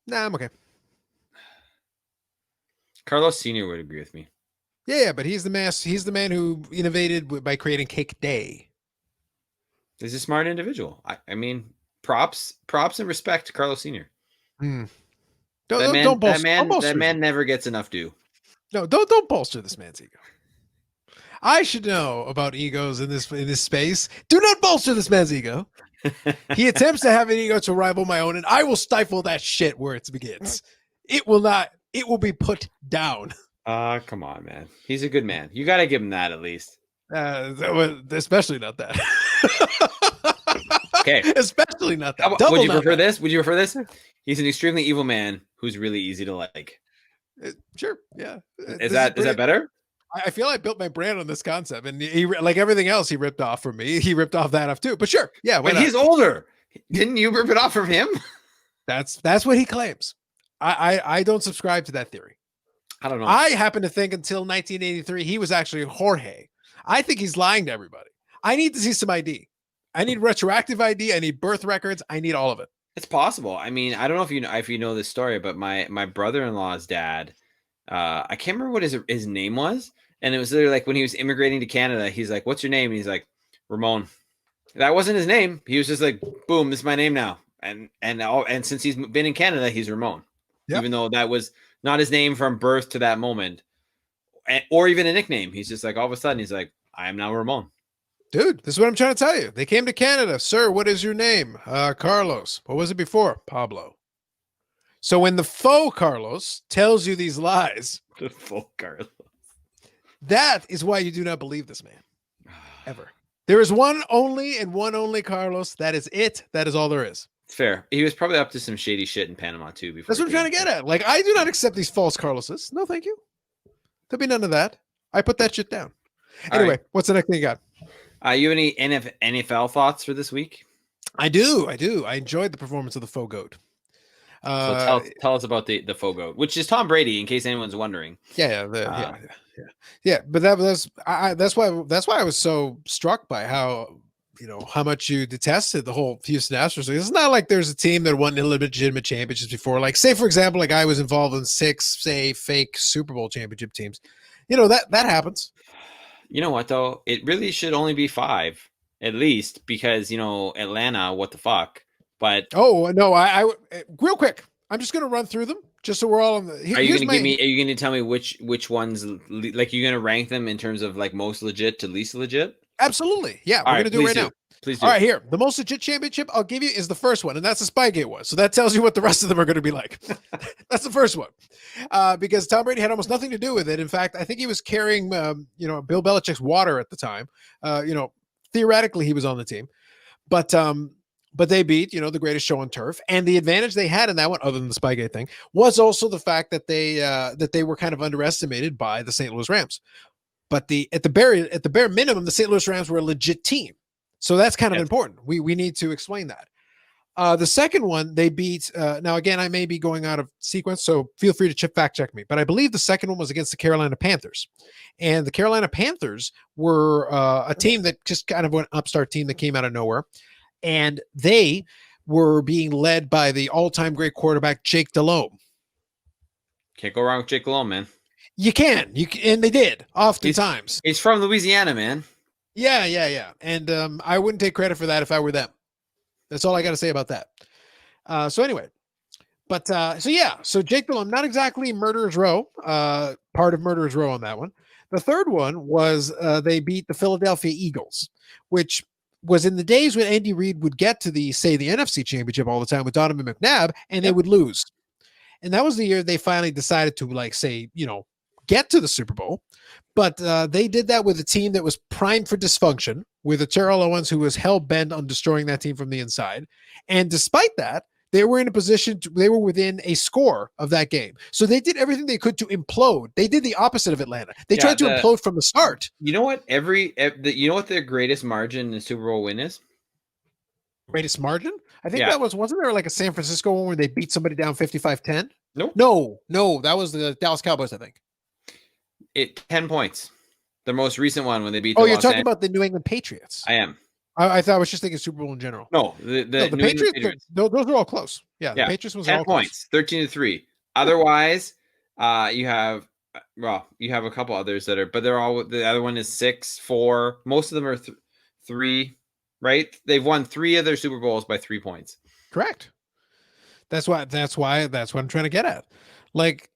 [SPEAKER 1] Nah, I'm okay.
[SPEAKER 2] Carlos Sr. would agree with me.
[SPEAKER 1] Yeah, but he's the man who innovated by creating Cake Day.
[SPEAKER 2] He's a smart individual. I mean, props and respect to Carlos Sr.
[SPEAKER 1] Don't bolster.
[SPEAKER 2] That man never gets enough due.
[SPEAKER 1] No, don't bolster this man's ego. I should know about egos in this space. Do not bolster this man's ego. He attempts to have an ego to rival my own, and I will stifle that shit where it begins. It will not. It will be put down.
[SPEAKER 2] Come on, man. He's a good man. You got to give him that at least.
[SPEAKER 1] Especially not that.
[SPEAKER 2] Okay.
[SPEAKER 1] Especially not that.
[SPEAKER 2] Would you prefer this? Would you prefer this? He's an extremely evil man who's really easy to like.
[SPEAKER 1] Sure. Yeah.
[SPEAKER 2] Is that better?
[SPEAKER 1] I feel I built my brand on this concept, and he, like everything else he ripped off from me, he ripped off that off too. But sure. Yeah.
[SPEAKER 2] But he's older. Didn't you rip it off from him?
[SPEAKER 1] That's what he claims. I don't subscribe to that theory.
[SPEAKER 2] I don't know.
[SPEAKER 1] I happen to think until 1983, he was actually Jorge. I think he's lying to everybody. I need to see some ID. I need retroactive ID. I need birth records. I need all of it.
[SPEAKER 2] It's possible. I mean, I don't know if you know this story, but my brother-in-law's dad, I can't remember what his name was. And it was literally like when he was immigrating to Canada, he's like, "What's your name?" And he's like, "Ramon." That wasn't his name. He was just like, "Boom, this is my name now." And since he's been in Canada, he's Ramon. Yep. Even though that was not his name from birth to that moment, or even a nickname. He's just like, all of a sudden, he's like, "I am now Ramon."
[SPEAKER 1] Dude, this is what I'm trying to tell you. They came to Canada. Sir, what is your name? Carlos. What was it before? Pablo. So when the faux Carlos tells you these lies,
[SPEAKER 2] the faux Carlos,
[SPEAKER 1] that is why you do not believe this man. Ever. There is one only Carlos. That is it. That is all there is.
[SPEAKER 2] It's fair. He was probably up to some shady shit in Panama too.
[SPEAKER 1] That's what I'm trying to get at. Like, I do not accept these false Carloses. No, thank you. There'll be none of that. I put that shit down. Anyway, What's the next thing you got?
[SPEAKER 2] You have any NFL thoughts for this week?
[SPEAKER 1] I do. I enjoyed the performance of the faux goat.
[SPEAKER 2] So tell us about the faux goat, which is Tom Brady, in case anyone's wondering.
[SPEAKER 1] Yeah. But that's why I was so struck by how much you detested the whole Houston Astros. It's not like there's a team that won illegitimate championships before. Like, say for example, like I was involved in 6, say, fake Super Bowl championship teams. That happens.
[SPEAKER 2] You know what though? It really should only be 5 at least, because Atlanta, what the fuck? But
[SPEAKER 1] I real quick, I'm just gonna run through them just so we're all on the.
[SPEAKER 2] Are you gonna tell me which ones, like, you're gonna rank them in terms of like most legit to least legit?
[SPEAKER 1] Absolutely, yeah. We're gonna do it right now.
[SPEAKER 2] Please do.
[SPEAKER 1] All right, here. The most legit championship I'll give you is the first one, and that's the Spygate one. So that tells you what the rest of them are going to be like. That's the first one, because Tom Brady had almost nothing to do with it. In fact, I think he was carrying, Bill Belichick's water at the time. Theoretically, he was on the team, but they beat, the greatest show on turf. And the advantage they had in that one, other than the Spygate thing, was also the fact that they were kind of underestimated by the St. Louis Rams. But at the bare minimum, the St. Louis Rams were a legit team. So that's kind of important. We need to explain that. The second one, they beat, now again, I may be going out of sequence, so feel free to fact check me, but I believe the second one was against the Carolina Panthers. And the Carolina Panthers were a team that just kind of an upstart team that came out of nowhere. And they were being led by the all-time great quarterback, Jake Delhomme.
[SPEAKER 2] Can't go wrong with Jake Delhomme, man.
[SPEAKER 1] You can, and they did, oftentimes.
[SPEAKER 2] He's from Louisiana, man.
[SPEAKER 1] Yeah. And I wouldn't take credit for that if I were them. That's all I got to say about that. So anyway, but so Jake Delhomme, not exactly Murderer's Row, part of Murderer's Row on that one. The third one was they beat the Philadelphia Eagles, which was in the days when Andy Reid would get to the NFC Championship all the time with Donovan McNabb, and they would lose. And that was the year they finally decided to get to the Super Bowl. But they did that with a team that was primed for dysfunction, with a Terrell Owens who was hell bent on destroying that team from the inside. And despite that, they were in a position they were within a score of that game. So they did everything they could to implode. They did the opposite of Atlanta. They tried to implode from the start.
[SPEAKER 2] You know what? You know what their greatest margin in the Super Bowl win is?
[SPEAKER 1] Greatest margin? I think that wasn't there like a San Francisco one where they beat somebody down 55-10? No, that was the Dallas Cowboys, I think.
[SPEAKER 2] 10 points. The most recent one when they beat.
[SPEAKER 1] You're talking about the New England Patriots.
[SPEAKER 2] I am.
[SPEAKER 1] I thought I was just thinking Super Bowl in general.
[SPEAKER 2] No, the
[SPEAKER 1] Patriots. Those are all close. Yeah, the Patriots was
[SPEAKER 2] 10
[SPEAKER 1] all
[SPEAKER 2] points, 13-3. Otherwise, you have a couple others that are, but they're all. The other one is 6-4. Most of them are 3. Right? They've won 3 of their Super Bowls by 3 points.
[SPEAKER 1] Correct. That's what I'm trying to get at. Like,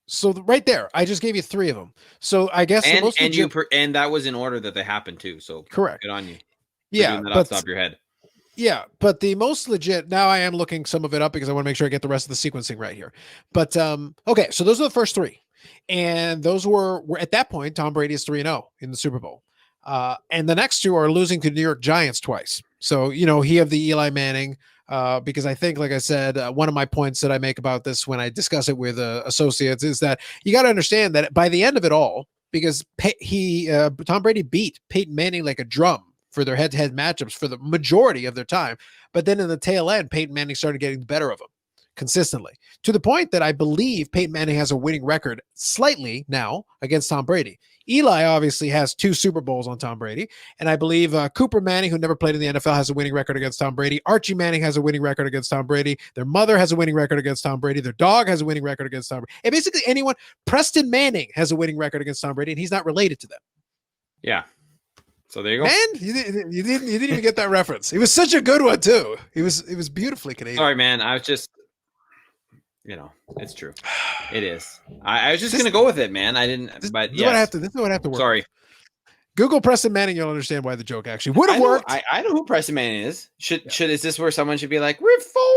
[SPEAKER 1] so right there, I just gave you 3 of them. So I guess
[SPEAKER 2] and that was in order that they happened too. So
[SPEAKER 1] correct.
[SPEAKER 2] Good on you.
[SPEAKER 1] Yeah,
[SPEAKER 2] but off the top of your head.
[SPEAKER 1] Yeah, but the most legit. Now I am looking some of it up because I want to make sure I get the rest of the sequencing right here. But okay, so those are the first 3, and those were at that point Tom Brady is 3-0 in the Super Bowl. And the next 2 are losing to the New York Giants twice. So, he have the Eli Manning, because I think, like I said, one of my points that I make about this when I discuss it with associates is that you got to understand that by the end of it all, because Tom Brady beat Peyton Manning like a drum for their head-to-head matchups for the majority of their time. But then in the tail end, Peyton Manning started getting the better of him consistently, to the point that I believe Peyton Manning has a winning record slightly now against Tom Brady. Eli obviously has 2 Super Bowls on Tom Brady, and I believe Cooper Manning, who never played in the NFL, has a winning record against Tom Brady. Archie Manning has a winning record against Tom Brady. Their mother has a winning record against Tom Brady. Their dog has a winning record against Tom Brady. And basically anyone, Preston Manning has a winning record against Tom Brady, and he's not related to them.
[SPEAKER 2] Yeah. So there you go.
[SPEAKER 1] Man, you didn't even get that reference. It was such a good one too. It was beautifully Canadian.
[SPEAKER 2] Sorry, man. I was just, it's true. It is. I was just gonna go with it, man. I didn't. This is what I have to work. Sorry.
[SPEAKER 1] Google Preston Manning. You'll understand why the joke actually would have worked.
[SPEAKER 2] I know who Preston Manning is. Is this where someone should be like reform?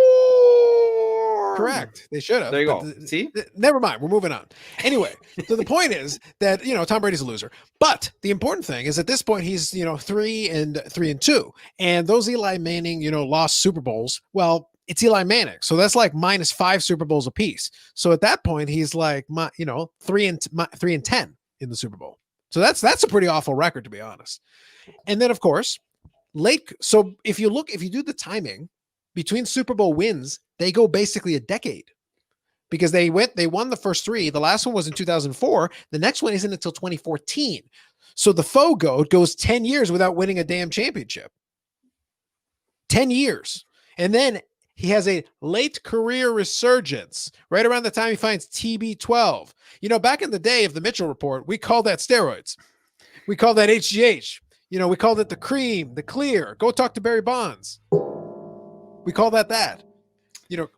[SPEAKER 1] Correct. They should have.
[SPEAKER 2] There you go. See?
[SPEAKER 1] Never mind. We're moving on. Anyway, so the point is that Tom Brady's a loser. But the important thing is at this point he's 3-2, and those Eli Manning lost Super Bowls. Well, it's Eli Manning, so that's like -5 Super Bowls apiece. So at that point he's like 3-10 in the Super Bowl. So that's a pretty awful record, to be honest. And then of course so if you do the timing between Super Bowl wins, they go basically a decade, because they won the first 3. The last one was in 2004. The next one isn't until 2014. So the faux goat goes 10 years without winning a damn championship. 10 years. And then he has a late career resurgence right around the time he finds TB12. Back in the day of the Mitchell Report, we called that steroids. We called that HGH. We called it the cream, the clear. Go talk to Barry Bonds. We call that.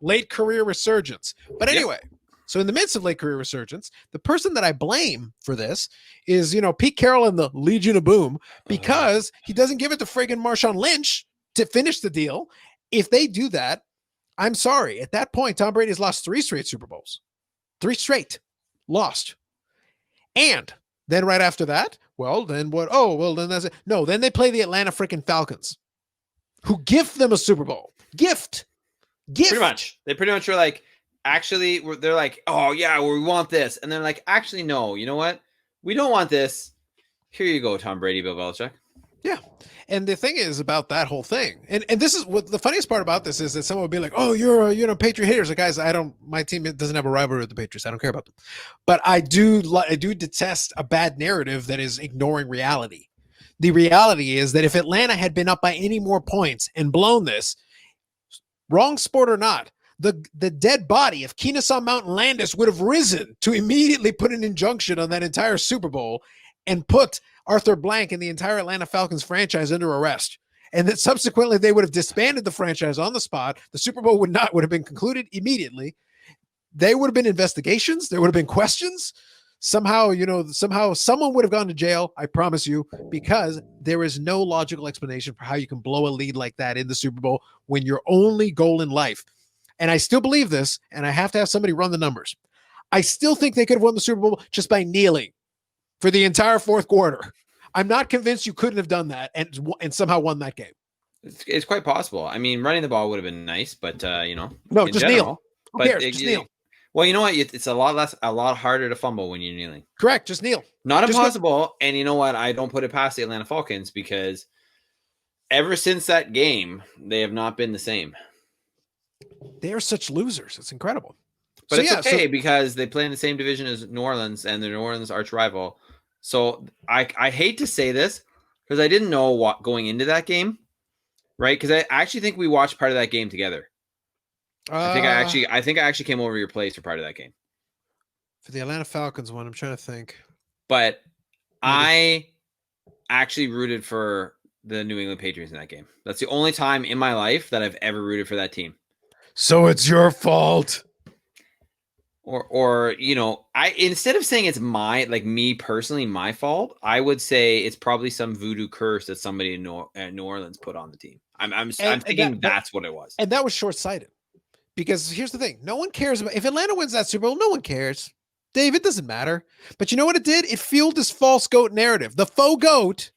[SPEAKER 1] Late career resurgence. But anyway, So in the midst of late career resurgence, the person that I blame for this is, Pete Carroll and the Legion of Boom, because he doesn't give it to friggin' Marshawn Lynch to finish the deal. If they do that, I'm sorry. At that point, Tom Brady has lost 3 straight Super Bowls. 3 straight. Lost. And then right after that, then what? Then that's it. No, then they play the Atlanta freaking Falcons, who gift them a Super Bowl. Gift.
[SPEAKER 2] Pretty much. They pretty much were like, actually, they're like, oh, yeah, we want this. And they're like, actually, no, you know what? We don't want this. Here you go, Tom Brady, Bill Belichick.
[SPEAKER 1] Yeah. And the thing is about that whole thing, and this is what the funniest part about this is, that someone would be like, oh, you're Patriot haters. Like, guys, my team doesn't have a rivalry with the Patriots. I don't care about them. But I do detest a bad narrative that is ignoring reality. The reality is that if Atlanta had been up by any more points and blown this, wrong sport or not, the dead body of Kennesaw Mountain Landis would have risen to immediately put an injunction on that entire Super Bowl. and put Arthur Blank and the entire Atlanta Falcons franchise under arrest. And that subsequently they would have disbanded the franchise on the spot. The Super Bowl would have been concluded immediately. There would have been investigations. There would have been questions. Somehow someone would have gone to jail. I promise you, because there is no logical explanation for how you can blow a lead like that in the Super Bowl when your only goal in life. And I still believe this, and I have to have somebody run the numbers. I still think they could have won the Super Bowl just by kneeling for the entire fourth quarter. I'm not convinced you couldn't have done that and somehow won that game.
[SPEAKER 2] It's quite possible. I mean, running the ball would have been nice, but
[SPEAKER 1] no, just kneel. Who cares? Just kneel.
[SPEAKER 2] Well, you know what? It's a lot harder to fumble when you're kneeling.
[SPEAKER 1] Correct. Just kneel.
[SPEAKER 2] Not impossible. And you know what? I don't put it past the Atlanta Falcons because ever since that game, they have not been the same.
[SPEAKER 1] They are such losers. It's incredible.
[SPEAKER 2] But it's okay because they play in the same division as New Orleans and the New Orleans arch rival. So I hate to say this because I didn't know what going into that game, right? Because I actually think we watched part of that game together. I think I actually came over to your place for part of that game.
[SPEAKER 1] For the Atlanta Falcons one, I'm trying to think.
[SPEAKER 2] But I actually rooted for the New England Patriots in that game. That's the only time in my life that I've ever rooted for that team.
[SPEAKER 1] So it's your fault.
[SPEAKER 2] Or I instead of saying it's me personally my fault, I would say it's probably some voodoo curse that somebody in New Orleans put on the team. I'm thinking that's what it was.
[SPEAKER 1] And that was short-sighted. Because here's the thing. No one cares about if Atlanta wins that Super Bowl, no one cares. Dave, it doesn't matter. But you know what it did? It fueled this false goat narrative. The faux goat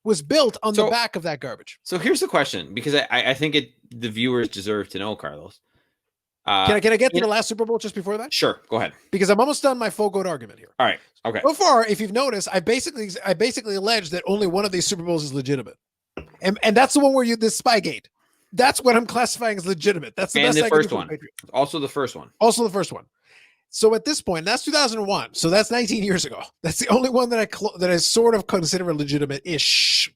[SPEAKER 1] was built on the back of that garbage.
[SPEAKER 2] So here's the question, because I think the viewers deserve to know, Carlos.
[SPEAKER 1] Can I get to the last Super Bowl just before that?
[SPEAKER 2] Sure, go ahead.
[SPEAKER 1] Because I'm almost done my faux goat argument here.
[SPEAKER 2] All right. Okay.
[SPEAKER 1] So far, if you've noticed, I basically allege that only one of these Super Bowls is legitimate. And that's the one where this Spygate. That's what I'm classifying as legitimate. That's the best.
[SPEAKER 2] And the first one. Also the first one.
[SPEAKER 1] Also the first one. So at this point, that's 2001. So that's 19 years ago. That's the only one that I sort of consider legitimate-ish.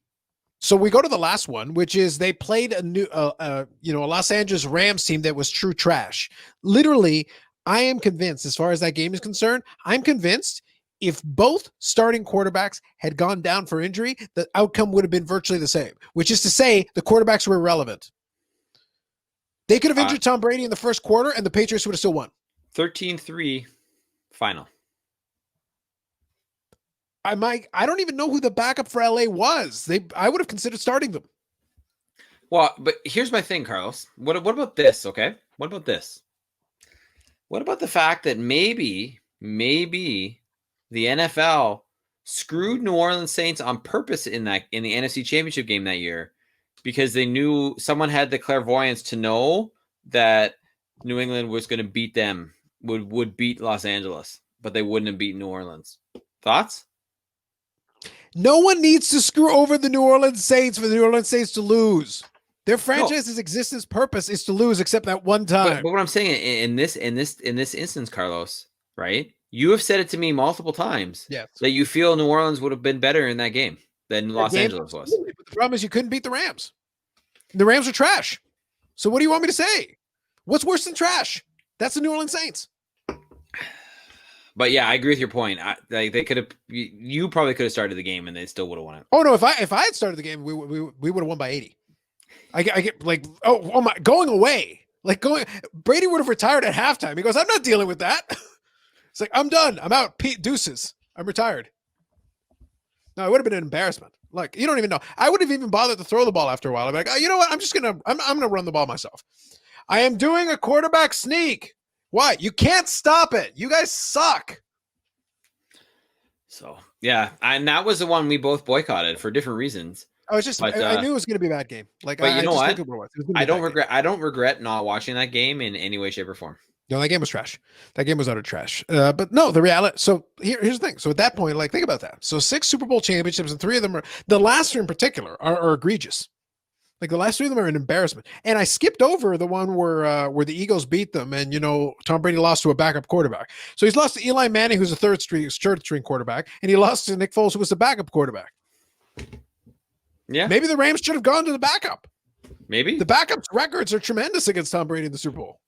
[SPEAKER 1] So we go to the last one, which is they played a Los Angeles Rams team that was true trash. Literally, I am convinced, as far as that game is concerned, I'm convinced if both starting quarterbacks had gone down for injury, the outcome would have been virtually the same, which is to say the quarterbacks were irrelevant. They could have injured Tom Brady in the first quarter, and the Patriots would have still won.
[SPEAKER 2] 13-3 final.
[SPEAKER 1] I don't even know who the backup for LA was. I would have considered starting them.
[SPEAKER 2] Well, but here's my thing, Carlos. What about this? Okay, what about this? What about the fact that maybe the NFL screwed New Orleans Saints on purpose in the NFC Championship game that year because they knew someone had the clairvoyance to know that New England was going to beat them, would beat Los Angeles, but they wouldn't have beaten New Orleans. Thoughts?
[SPEAKER 1] No one needs to screw over the New Orleans Saints for the New Orleans Saints to lose. Their franchise's existence purpose is to lose, except that one time.
[SPEAKER 2] But what I'm saying in this instance, Carlos, right? You have said it to me multiple times that you feel New Orleans would have been better in that game than Los Angeles was.
[SPEAKER 1] But the problem is you couldn't beat the Rams. The Rams are trash. So what do you want me to say? What's worse than trash? That's the New Orleans Saints.
[SPEAKER 2] But yeah, I agree with your point. They could have. You probably could have started the game and they still would have won it.
[SPEAKER 1] Oh no! If I had started the game, we would have won by 80. I get like oh my going away Brady would have retired at halftime. He goes, I'm not dealing with that. It's like I'm done. I'm out. Deuces. I'm retired. No, it would have been an embarrassment. Like you don't even know. I would have even bothered to throw the ball after a while. I'm like, oh, you know what? I'm gonna run the ball myself. I am doing a quarterback sneak. Why? You can't stop it. You guys suck.
[SPEAKER 2] So yeah, and that was the one we both boycotted for different reasons.
[SPEAKER 1] I knew it was going to be a bad game.
[SPEAKER 2] But you know what? I don't regret not watching that game in any way, shape, or form.
[SPEAKER 1] No, that game was trash. That game was utter trash. But no, the reality. So here's the thing. So at that point, like think about that. So 6 Super Bowl championships, and 3 of them are the last 3 in particular are egregious. Like the last 3 of them are an embarrassment. And I skipped over the one where the Eagles beat them, and Tom Brady lost to a backup quarterback. So he's lost to Eli Manning, who's a third string quarterback, and he lost to Nick Foles, who was the backup quarterback.
[SPEAKER 2] Yeah,
[SPEAKER 1] maybe the Rams should have gone to the backup.
[SPEAKER 2] Maybe
[SPEAKER 1] the backup's records are tremendous against Tom Brady in the Super Bowl.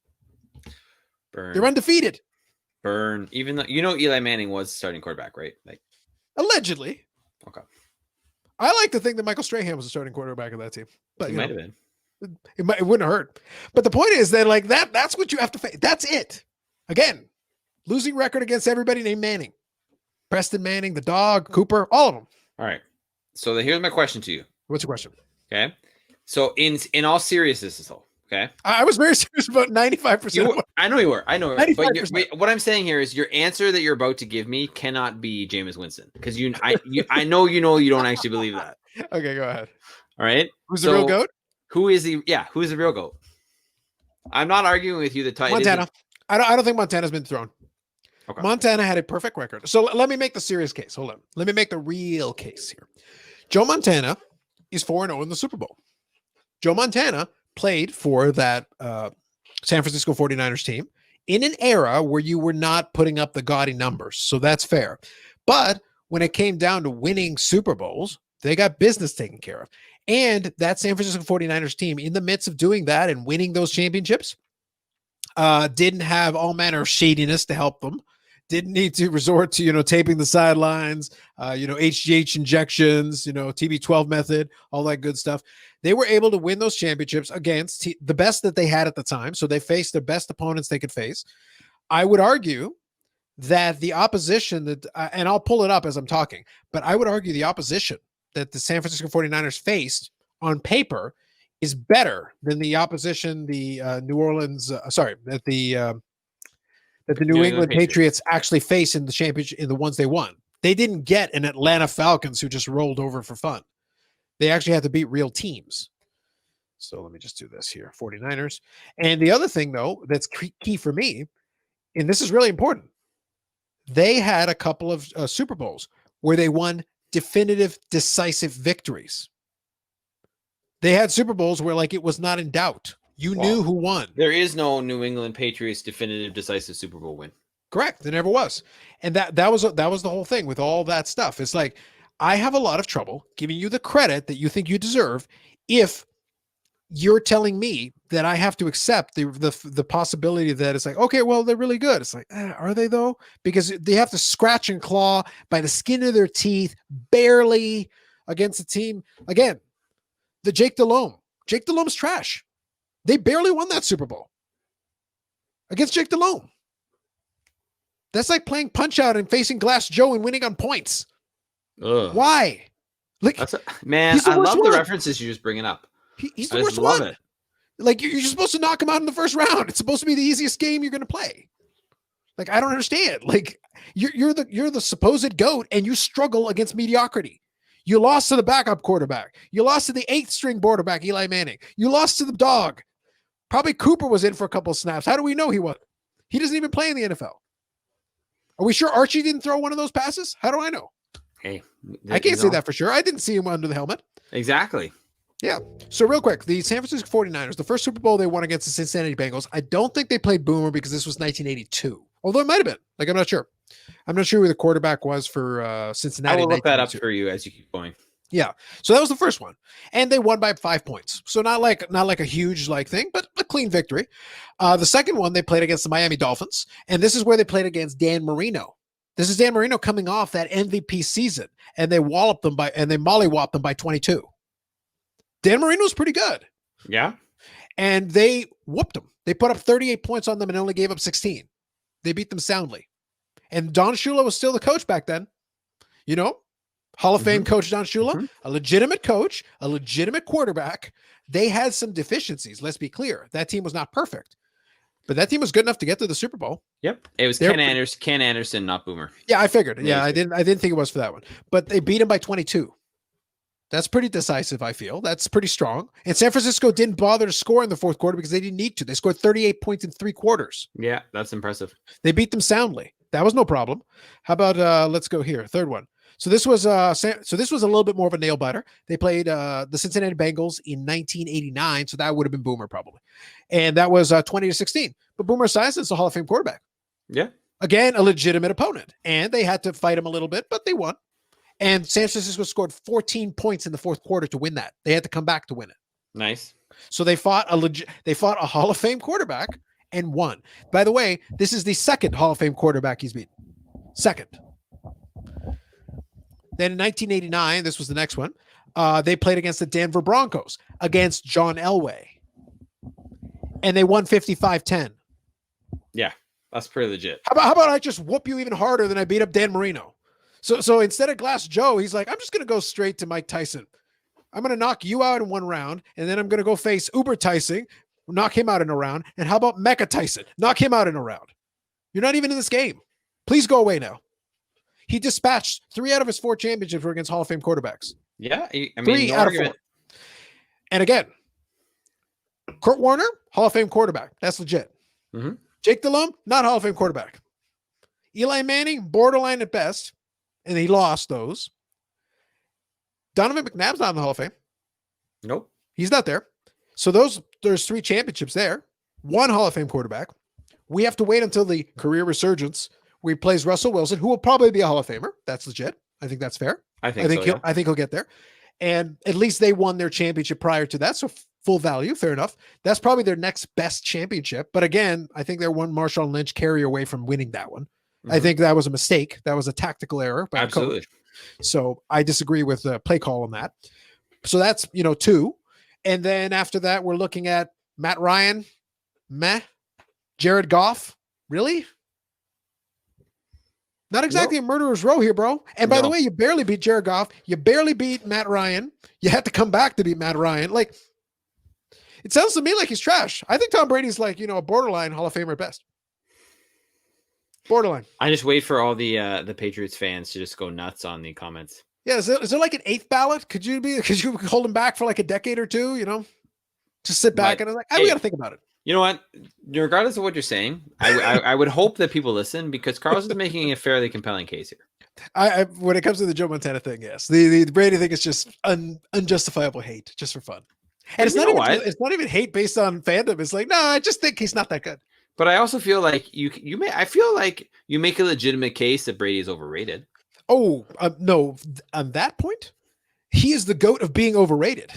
[SPEAKER 2] Burn.
[SPEAKER 1] They're undefeated.
[SPEAKER 2] Burn. Even though Eli Manning was starting quarterback, right? Like
[SPEAKER 1] allegedly.
[SPEAKER 2] Okay.
[SPEAKER 1] I like to think that Michael Strahan was the starting quarterback of that team, but
[SPEAKER 2] He might have been.
[SPEAKER 1] it wouldn't hurt. But the point is that like that's what you have to face. That's it. Again, losing record against everybody named Manning. Preston Manning, the dog, Cooper, all of them.
[SPEAKER 2] All right. So here's my question to you.
[SPEAKER 1] What's your question?
[SPEAKER 2] Okay. So in all seriousness, though, okay.
[SPEAKER 1] I was very serious about 95%.
[SPEAKER 2] I know you were. I know.
[SPEAKER 1] 95%.
[SPEAKER 2] But what I'm saying here is your answer that you're about to give me cannot be Jameis Winston because I know you don't actually believe that.
[SPEAKER 1] Okay, go ahead.
[SPEAKER 2] All right.
[SPEAKER 1] Who's the real GOAT?
[SPEAKER 2] Who is the real GOAT? I'm not arguing with you.
[SPEAKER 1] Montana. I don't think Montana's been thrown. Okay. Montana had a perfect record. So let me make the serious case. Hold on. Let me make the real case here. Joe Montana is 4-0 in the Super Bowl. Joe Montana played for that San Francisco 49ers team in an era where you were not putting up the gaudy numbers. So that's fair. But when it came down to winning Super Bowls, they got business taken care of. And that San Francisco 49ers team, in the midst of doing that and winning those championships, didn't have all manner of shadiness to help them. Didn't need to resort to, taping the sidelines, HGH injections, TB12 method, all that good stuff. They were able to win those championships against the best that they had at the time. So they faced the best opponents they could face. I would argue that the opposition and I'll pull it up as I'm talking, but I would argue the opposition that the San Francisco 49ers faced on paper is better than the opposition the New England Patriots actually face in the championship, in the ones they won. They didn't get an Atlanta Falcons who just rolled over for fun. They actually had to beat real teams. So let me just do this here. 49ers. And the other thing, though, that's key for me, and this is really important, they had a couple of Super Bowls where they won definitive, decisive victories. They had Super Bowls where like it was not in doubt. You knew who won.
[SPEAKER 2] There is no New England Patriots definitive, decisive Super Bowl win.
[SPEAKER 1] Correct. There never was. And that was the whole thing with all that stuff. It's like, I have a lot of trouble giving you the credit that you think you deserve if you're telling me that I have to accept the possibility that it's like, okay, well, they're really good. It's like, are they though? Because they have to scratch and claw by the skin of their teeth, barely against a team. Again, the Jake Delhomme. Jake Delhomme's trash. They barely won that Super Bowl against Jake Delhomme. That's like playing Punch Out and facing Glass Joe and winning on points.
[SPEAKER 2] Ugh.
[SPEAKER 1] Why? Like,
[SPEAKER 2] man, I love the references you're just bringing up.
[SPEAKER 1] He's the worst one. It. Like, you're supposed to knock him out in the first round. It's supposed to be the easiest game you're going to play. Like, I don't understand. Like, you're the supposed GOAT, and you struggle against mediocrity. You lost to the backup quarterback. You lost to the 8th string quarterback, Eli Manning. You lost to the dog. Probably Cooper was in for a couple of snaps. How do we know he wasn't? He doesn't even play in the NFL. Are we sure Archie didn't throw one of those passes? How do I know?
[SPEAKER 2] Hey,
[SPEAKER 1] I can't say that for sure. I didn't see him under the helmet.
[SPEAKER 2] Exactly.
[SPEAKER 1] Yeah. So real quick, the San Francisco 49ers, the first Super Bowl they won against the Cincinnati Bengals. I don't think they played Boomer because this was 1982. Although it might have been. Like, I'm not sure. I'm not sure who the quarterback was for Cincinnati.
[SPEAKER 2] I will look that up for you as you keep going.
[SPEAKER 1] Yeah. So that was the first one. And they won by 5 points. So not like a huge thing, but a clean victory. The second one, they played against the Miami Dolphins. And this is where they played against Dan Marino. This is Dan Marino coming off that MVP season. And they mollywopped them by 22. Dan Marino's pretty good.
[SPEAKER 2] Yeah. And
[SPEAKER 1] they whooped them. They put up 38 points on them and only gave up 16. They beat them soundly. And Don Shula was still the coach back then. Hall of Fame coach Don Shula, a legitimate coach, a legitimate quarterback. They had some deficiencies. Let's be clear. That team was not perfect, but that team was good enough to get to the Super Bowl.
[SPEAKER 2] Yep. It was Ken Anderson, not Boomer.
[SPEAKER 1] Yeah, I figured. Yeah, I didn't think it was for that one, but they beat him by 22. That's pretty decisive, I feel. That's pretty strong. And San Francisco didn't bother to score in the fourth quarter because they didn't need to. They scored 38 points in 3 quarters.
[SPEAKER 2] Yeah, that's impressive.
[SPEAKER 1] They beat them soundly. That was no problem. How about let's go here. Third one. So this was a little bit more of a nail biter. They played the Cincinnati Bengals in 1989, so that would have been Boomer probably, and that was 20-16. But Boomer Esiason is a Hall of Fame quarterback.
[SPEAKER 2] Yeah,
[SPEAKER 1] again, a legitimate opponent, and they had to fight him a little bit, but they won. And San Francisco scored 14 points in the fourth quarter to win that. They had to come back to win it.
[SPEAKER 2] Nice.
[SPEAKER 1] So they fought a Hall of Fame quarterback and won. By the way, this is the second Hall of Fame quarterback he's beaten. Second. Then in 1989, this was the next one. They played against the Denver Broncos against John Elway. And they won 55-10.
[SPEAKER 2] Yeah, that's pretty legit.
[SPEAKER 1] How about I just whoop you even harder than I beat up Dan Marino? So instead of Glass Joe, he's like, I'm just going to go straight to Mike Tyson. I'm going to knock you out in one round, and then I'm going to go face Uber Tyson, knock him out in a round. And how about Mecha Tyson? Knock him out in a round. You're not even in this game. Please go away now. He dispatched 3 out of his 4 championships were against Hall of Fame quarterbacks.
[SPEAKER 2] Yeah, I mean,
[SPEAKER 1] 3 out of 4. And again, Kurt Warner, Hall of Fame quarterback. That's legit.
[SPEAKER 2] Mm-hmm.
[SPEAKER 1] Jake Delhomme, not Hall of Fame quarterback. Eli Manning, borderline at best, and he lost those. Donovan McNabb's not in the Hall of Fame.
[SPEAKER 2] Nope.
[SPEAKER 1] He's not there. So there's 3 championships there. 1 Hall of Fame quarterback. We have to wait until the career resurgence where he plays Russell Wilson, who will probably be a Hall of Famer. That's legit. I think that's fair. I think he'll get there. And at least they won their championship prior to that. So full value. Fair enough. That's probably their next best championship. But again, I think they're one Marshawn Lynch carry away from winning that one. Mm-hmm. I think that was a mistake. That was a tactical error by the coach. So I disagree with the play call on that. So that's, 2. And then after that, we're looking at Matt Ryan. Meh. Jared Goff. Really? Not exactly a murderer's row here, bro. And by the way, you barely beat Jared Goff. You barely beat Matt Ryan. You had to come back to beat Matt Ryan. Like, it sounds to me like he's trash. I think Tom Brady's like, a borderline Hall of Famer at best. Borderline.
[SPEAKER 2] I just wait for all the Patriots fans to just go nuts on the comments.
[SPEAKER 1] Yeah, is there like an 8th ballot? Could you hold him back for like a decade or two? Just sit back and like, we got to think about it.
[SPEAKER 2] You know what? Regardless of what you're saying, I would hope that people listen because Carlos is making a fairly compelling case here.
[SPEAKER 1] When it comes to the Joe Montana thing, yes, the Brady thing is just unjustifiable hate, just for fun. And it's not even hate based on fandom. It's like, no, I just think he's not that good.
[SPEAKER 2] But I also feel like I feel like you make a legitimate case that Brady is overrated.
[SPEAKER 1] Oh, no, on that point, he is the GOAT of being overrated.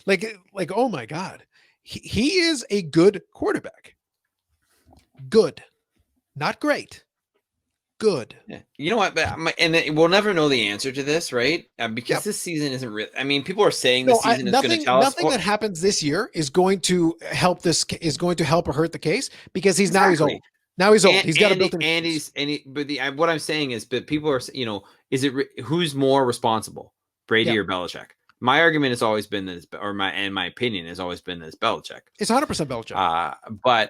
[SPEAKER 1] like, oh my God. He is a good quarterback. Good. Not great. Good.
[SPEAKER 2] Yeah. You know what? And we'll never know the answer to this, right? Because this season isn't real. I mean, people are saying this season is going to tell us. Nothing
[SPEAKER 1] that happens this year is going to help or hurt the case because now he's old. Now he's old. He's got a built-in.
[SPEAKER 2] What I'm saying is, but people are, who's more responsible, Brady or Belichick? My argument has always been that, my opinion has always been that it's Belichick.
[SPEAKER 1] It's 100% Belichick.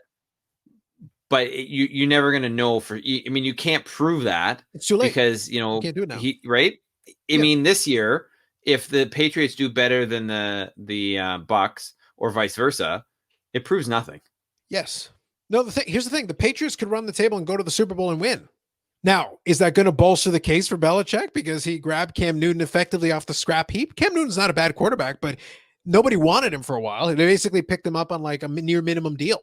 [SPEAKER 2] But you're never going to know you can't prove that.
[SPEAKER 1] It's too late
[SPEAKER 2] because you
[SPEAKER 1] can't do it now.
[SPEAKER 2] Right? I mean, this year, if the Patriots do better than the Bucks or vice versa, it proves nothing.
[SPEAKER 1] Yes. No. Here's the thing: the Patriots could run the table and go to the Super Bowl and win. Now, is that going to bolster the case for Belichick because he grabbed Cam Newton effectively off the scrap heap? Cam Newton's not a bad quarterback, but nobody wanted him for a while. They basically picked him up on like a near minimum deal.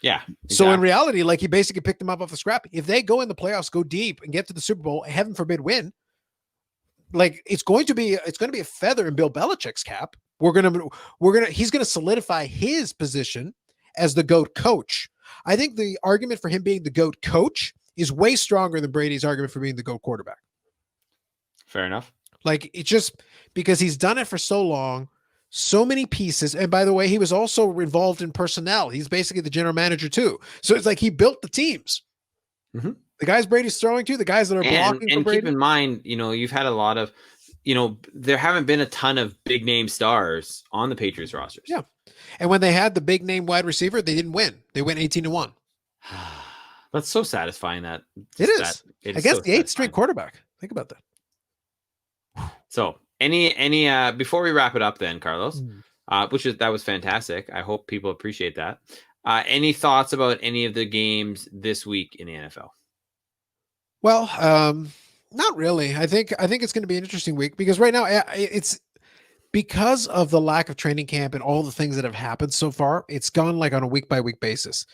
[SPEAKER 2] Yeah. Exactly.
[SPEAKER 1] So in reality, like he basically picked him up off the scrap. If they go in the playoffs, go deep and get to the Super Bowl, heaven forbid win, like it's going to be a feather in Bill Belichick's cap. He's going to solidify his position as the GOAT coach. I think the argument for him being the GOAT coach is way stronger than Brady's argument for being the GOAT quarterback.
[SPEAKER 2] Fair enough.
[SPEAKER 1] Like it's just because he's done it for so long, so many pieces. And by the way, he was also involved in personnel. He's basically the general manager too. So it's like he built the teams.
[SPEAKER 2] Mm-hmm.
[SPEAKER 1] The guys Brady's throwing to, the guys that are blocking for Brady.
[SPEAKER 2] And keep in mind, you've had a lot of, there haven't been a ton of big name stars on the Patriots rosters.
[SPEAKER 1] Yeah. And when they had the big name wide receiver, they didn't win. They went 18-1.
[SPEAKER 2] That's so satisfying that
[SPEAKER 1] it is against the 8th straight quarterback. Think about that.
[SPEAKER 2] So any before we wrap it up then, Carlos, that was fantastic. I hope people appreciate that. Any thoughts about any of the games this week in the NFL?
[SPEAKER 1] Well, not really. I think it's going to be an interesting week because right now it's because of the lack of training camp and all the things that have happened so far. It's gone like on a week by week basis.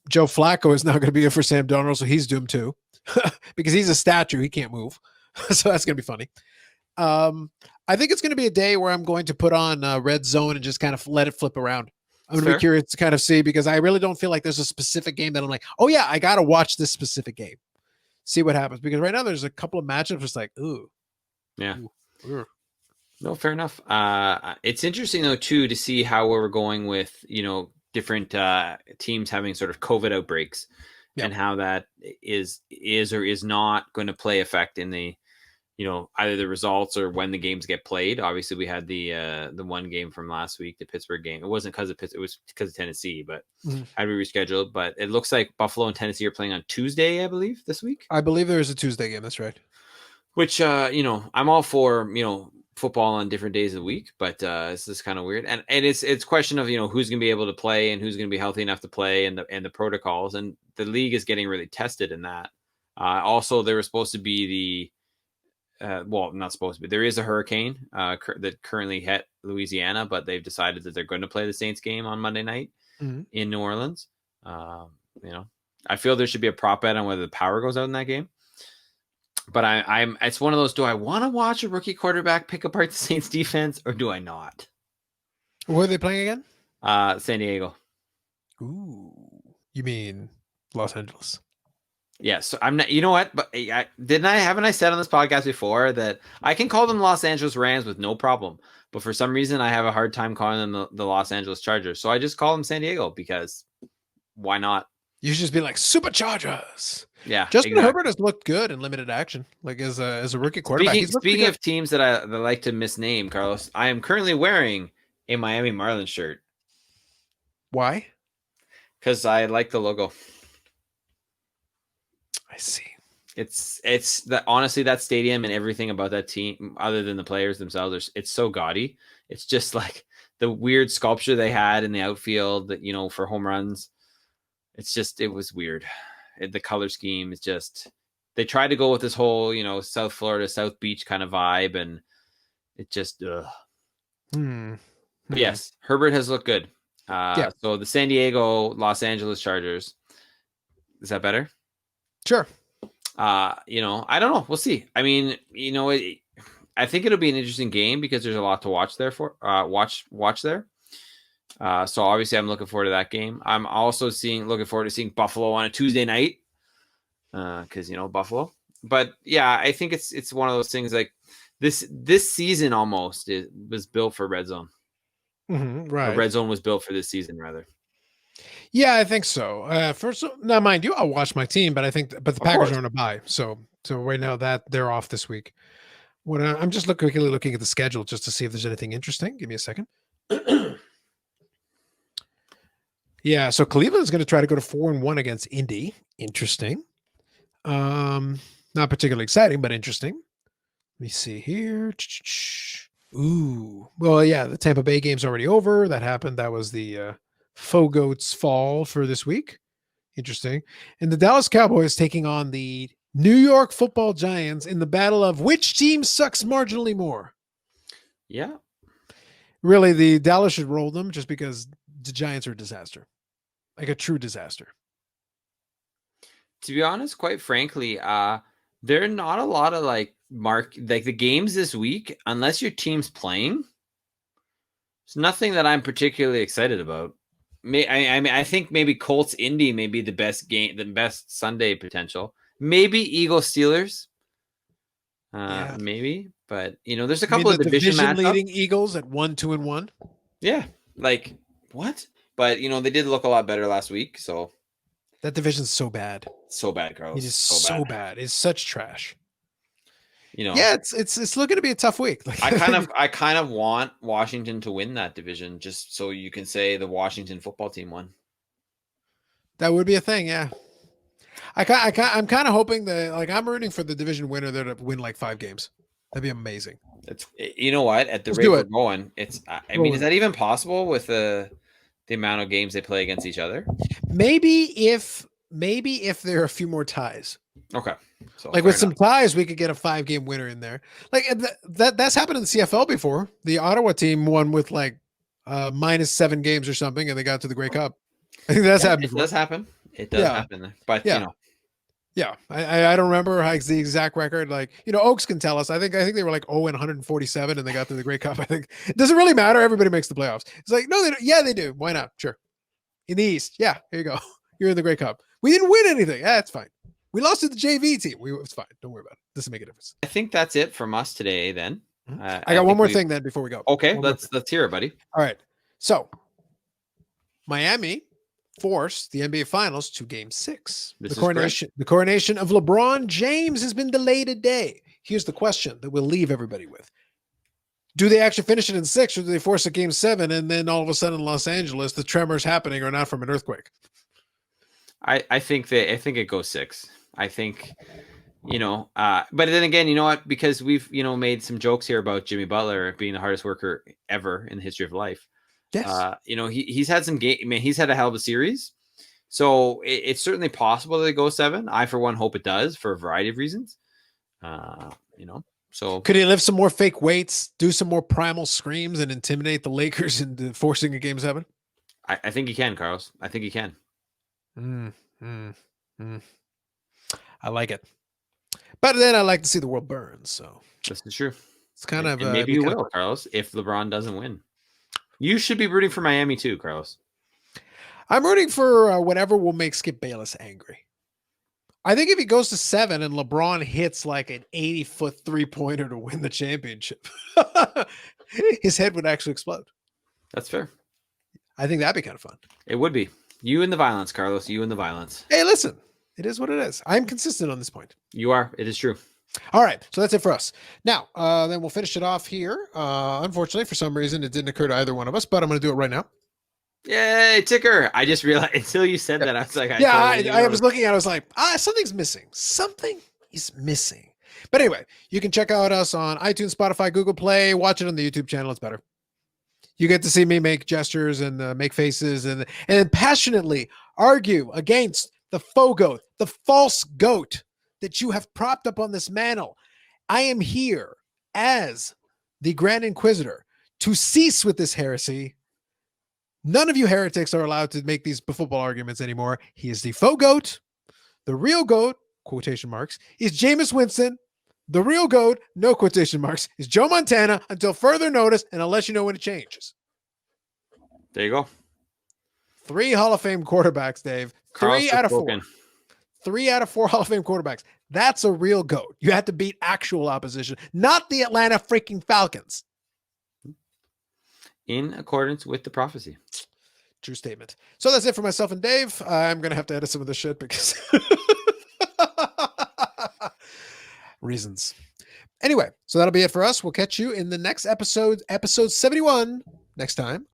[SPEAKER 1] Joe Flacco is now going to be in for Sam Darnold, so he's doomed too because he's a statue. He can't move. So that's going to be funny. I think it's going to be a day where I'm going to put on Red Zone and just kind of let it flip around. I'm going to be curious to kind of see because I really don't feel like there's a specific game that I'm like, oh yeah, I got to watch this specific game. see what happens, because right now there's a couple of matchups just like, ooh,
[SPEAKER 2] Yeah.
[SPEAKER 1] ooh.
[SPEAKER 2] No, fair enough. It's interesting though too to see how we're going with different teams having sort of COVID outbreaks,
[SPEAKER 1] Yep.
[SPEAKER 2] and how that is or is not going to play effect in the either the results or when the games get played. Obviously, we had the one game from last week, the Pittsburgh game. It wasn't because of Pittsburgh; it was because of Tennessee, but had to be rescheduled. But it looks like Buffalo and Tennessee are playing on Tuesday, I believe, this week.
[SPEAKER 1] I believe there is a Tuesday game. That's right.
[SPEAKER 2] Which I'm all for football on different days of the week, but it's just kind of weird. And it's question of who's going to be able to play and who's going to be healthy enough to play, and the protocols, and the league is getting really tested in that. Also, there was supposed to be well, not supposed to be. There is a hurricane that currently hit Louisiana, but they've decided that they're going to play the Saints game on Monday night in New Orleans. I feel there should be a prop bet on whether the power goes out in that game. But I'm it's one of those, do I want to watch a rookie quarterback pick apart the Saints defense, or do I not?
[SPEAKER 1] Where are they playing again?
[SPEAKER 2] San Diego.
[SPEAKER 1] Ooh. You mean Los Angeles?
[SPEAKER 2] Yeah, so I'm not, you know what? But haven't I said on this podcast before that I can call them Los Angeles Rams with no problem, but for some reason I have a hard time calling them the Los Angeles Chargers. So I just call them San Diego, because why not?
[SPEAKER 1] You should just be like Superchargers.
[SPEAKER 2] Yeah,
[SPEAKER 1] Justin Herbert has looked good in limited action, like as a rookie quarterback.
[SPEAKER 2] Speaking of teams that I like to misname, Carlos, I am currently wearing a Miami Marlins shirt.
[SPEAKER 1] Why?
[SPEAKER 2] Because I like the logo.
[SPEAKER 1] I see.
[SPEAKER 2] It's that, honestly, that stadium and everything about that team, other than the players themselves, it's so gaudy. It's just like the weird sculpture they had in the outfield that for home runs. It was weird. The color scheme is just, they tried to go with this whole South Florida, South Beach kind of vibe, and it just Yes, Herbert has looked good. So the San Diego Los Angeles Chargers, is that better?
[SPEAKER 1] Sure.
[SPEAKER 2] I don't know. We'll see. I mean, I think it'll be an interesting game because there's a lot to watch there watch there. So obviously I'm looking forward to that game. I'm also looking forward to seeing Buffalo on a Tuesday night. Because Buffalo. But yeah, I think it's one of those things like this season almost was built for Red Zone.
[SPEAKER 1] Right.
[SPEAKER 2] Red Zone was built for this season, rather.
[SPEAKER 1] Yeah, I think so. First, now mind you, I'll watch my team, but the Packers are on a bye, so right now that they're off this week. I'm just quickly looking at the schedule just to see if there's anything interesting. Give me a second. Yeah, so Cleveland's going to try to go to 4-1 against Indy. Interesting. Not particularly exciting, but interesting. Let me see here. Ooh, well, yeah, the Tampa Bay game's already over. That happened. That was the faux goats fall for this week. Interesting. And the Dallas Cowboys taking on the New York Football Giants in the battle of which team sucks marginally more.
[SPEAKER 2] Yeah.
[SPEAKER 1] Really, the Dallas should roll them just because the Giants are a disaster. Like a true disaster.
[SPEAKER 2] To be honest, quite frankly, there are not a lot of like the games this week, unless your team's playing. It's nothing that I'm particularly excited about. I think maybe Colts Indy may be the best game, the best Sunday potential. Maybe Eagles Steelers. Maybe, but there's a couple of division
[SPEAKER 1] leading Eagles at 1-2-1.
[SPEAKER 2] Yeah, like what? But they did look a lot better last week, so
[SPEAKER 1] that division's so bad.
[SPEAKER 2] So bad, Carlos.
[SPEAKER 1] It is so bad. It's such trash.
[SPEAKER 2] Yeah,
[SPEAKER 1] it's looking to be a tough week.
[SPEAKER 2] I kind of want Washington to win that division, just so you can say the Washington football team won.
[SPEAKER 1] That would be a thing, yeah. I'm kind of hoping that I'm rooting for the division winner there to win like 5 games. That'd be amazing.
[SPEAKER 2] It's what at the rate we're going, it's. I mean, is that even possible with the amount of games they play against each other?
[SPEAKER 1] Maybe if there are a few more ties.
[SPEAKER 2] Okay. So
[SPEAKER 1] with some ties, we could get a 5-game winner in there. Like that's happened in the CFL before. The Ottawa team won with -7 games or something, and they got to the Grey Cup. I think that's happened before.
[SPEAKER 2] It does happen. It does happen. But
[SPEAKER 1] Yeah, I don't remember the exact record. Oaks can tell us. I think they were 0-147, and they got to the Grey Cup. I think it doesn't really matter. Everybody makes the playoffs. It's like, no, they don't. Yeah, they do. Why not? Sure. In the East, yeah, here you go. You're in the Grey Cup. We didn't win anything. Yeah, it's fine. We lost to the JV team. It's fine. Don't worry about it. Doesn't make a difference.
[SPEAKER 2] I think that's it from us today. Then
[SPEAKER 1] I got one more thing then before we go.
[SPEAKER 2] Okay, let's hear it, buddy.
[SPEAKER 1] All right. So Miami forced the NBA Finals to Game 6. The coronation of LeBron James has been delayed a day. Here's the question that we'll leave everybody with. Do they actually finish it in 6, or do they force a Game 7, and then all of a sudden in Los Angeles, the tremors happening are not from an earthquake?
[SPEAKER 2] I think it goes 6. I think, but then again, you know what? Because we've, made some jokes here about Jimmy Butler being the hardest worker ever in the history of life.
[SPEAKER 1] Yes.
[SPEAKER 2] He's had some game. I mean, he's had a hell of a series. So it's certainly possible that it goes 7. I, for one, hope it does for a variety of reasons. So
[SPEAKER 1] could he lift some more fake weights, do some more primal screams, and intimidate the Lakers into forcing a Game 7?
[SPEAKER 2] I think he can, Carlos. I think he can.
[SPEAKER 1] I like it. But then I like to see the world burn. So
[SPEAKER 2] this is true.
[SPEAKER 1] It's kind of
[SPEAKER 2] and maybe you will, Carlos, if LeBron doesn't win. You should be rooting for Miami too, Carlos.
[SPEAKER 1] I'm rooting for whatever will make Skip Bayless angry. I think if he goes to 7 and LeBron hits like an 80-foot 3-pointer to win the championship, his head would actually explode.
[SPEAKER 2] That's fair.
[SPEAKER 1] I think that'd be kind of fun.
[SPEAKER 2] It would be. You and the violence, Carlos. You and the violence.
[SPEAKER 1] Hey, listen. It is what it is. I'm consistent on this point.
[SPEAKER 2] You are. It is true.
[SPEAKER 1] All right. So that's it for us. Now, then we'll finish it off here. Unfortunately, for some reason, it didn't occur to either one of us, but I'm going to do it right now.
[SPEAKER 2] Yay, ticker. I just realized until you said that, I was like,
[SPEAKER 1] I was looking at it, I was like, something's missing. Something is missing. But anyway, you can check out us on iTunes, Spotify, Google Play. Watch it on the YouTube channel. It's better. You get to see me make gestures and make faces and passionately argue against the faux goat, the false goat that you have propped up on this mantle. I am here as the Grand Inquisitor to cease with this heresy. None of you heretics are allowed to make these football arguments anymore. He is the faux goat. The real goat, quotation marks, is Jameis Winston. The real goat, no quotation marks, is Joe Montana until further notice, and I'll let you know when it changes.
[SPEAKER 2] There you go.
[SPEAKER 1] 3 Hall of Fame quarterbacks, Dave. 3 out of 4. 3 out of 4 Hall of Fame quarterbacks. That's a real goat. You have to beat actual opposition, not the Atlanta freaking Falcons.
[SPEAKER 2] In accordance with the prophecy.
[SPEAKER 1] True statement. So that's it for myself and Dave. I'm going to have to edit some of this shit because reasons. Anyway, so that'll be it for us. We'll catch you in the next episode 71 next time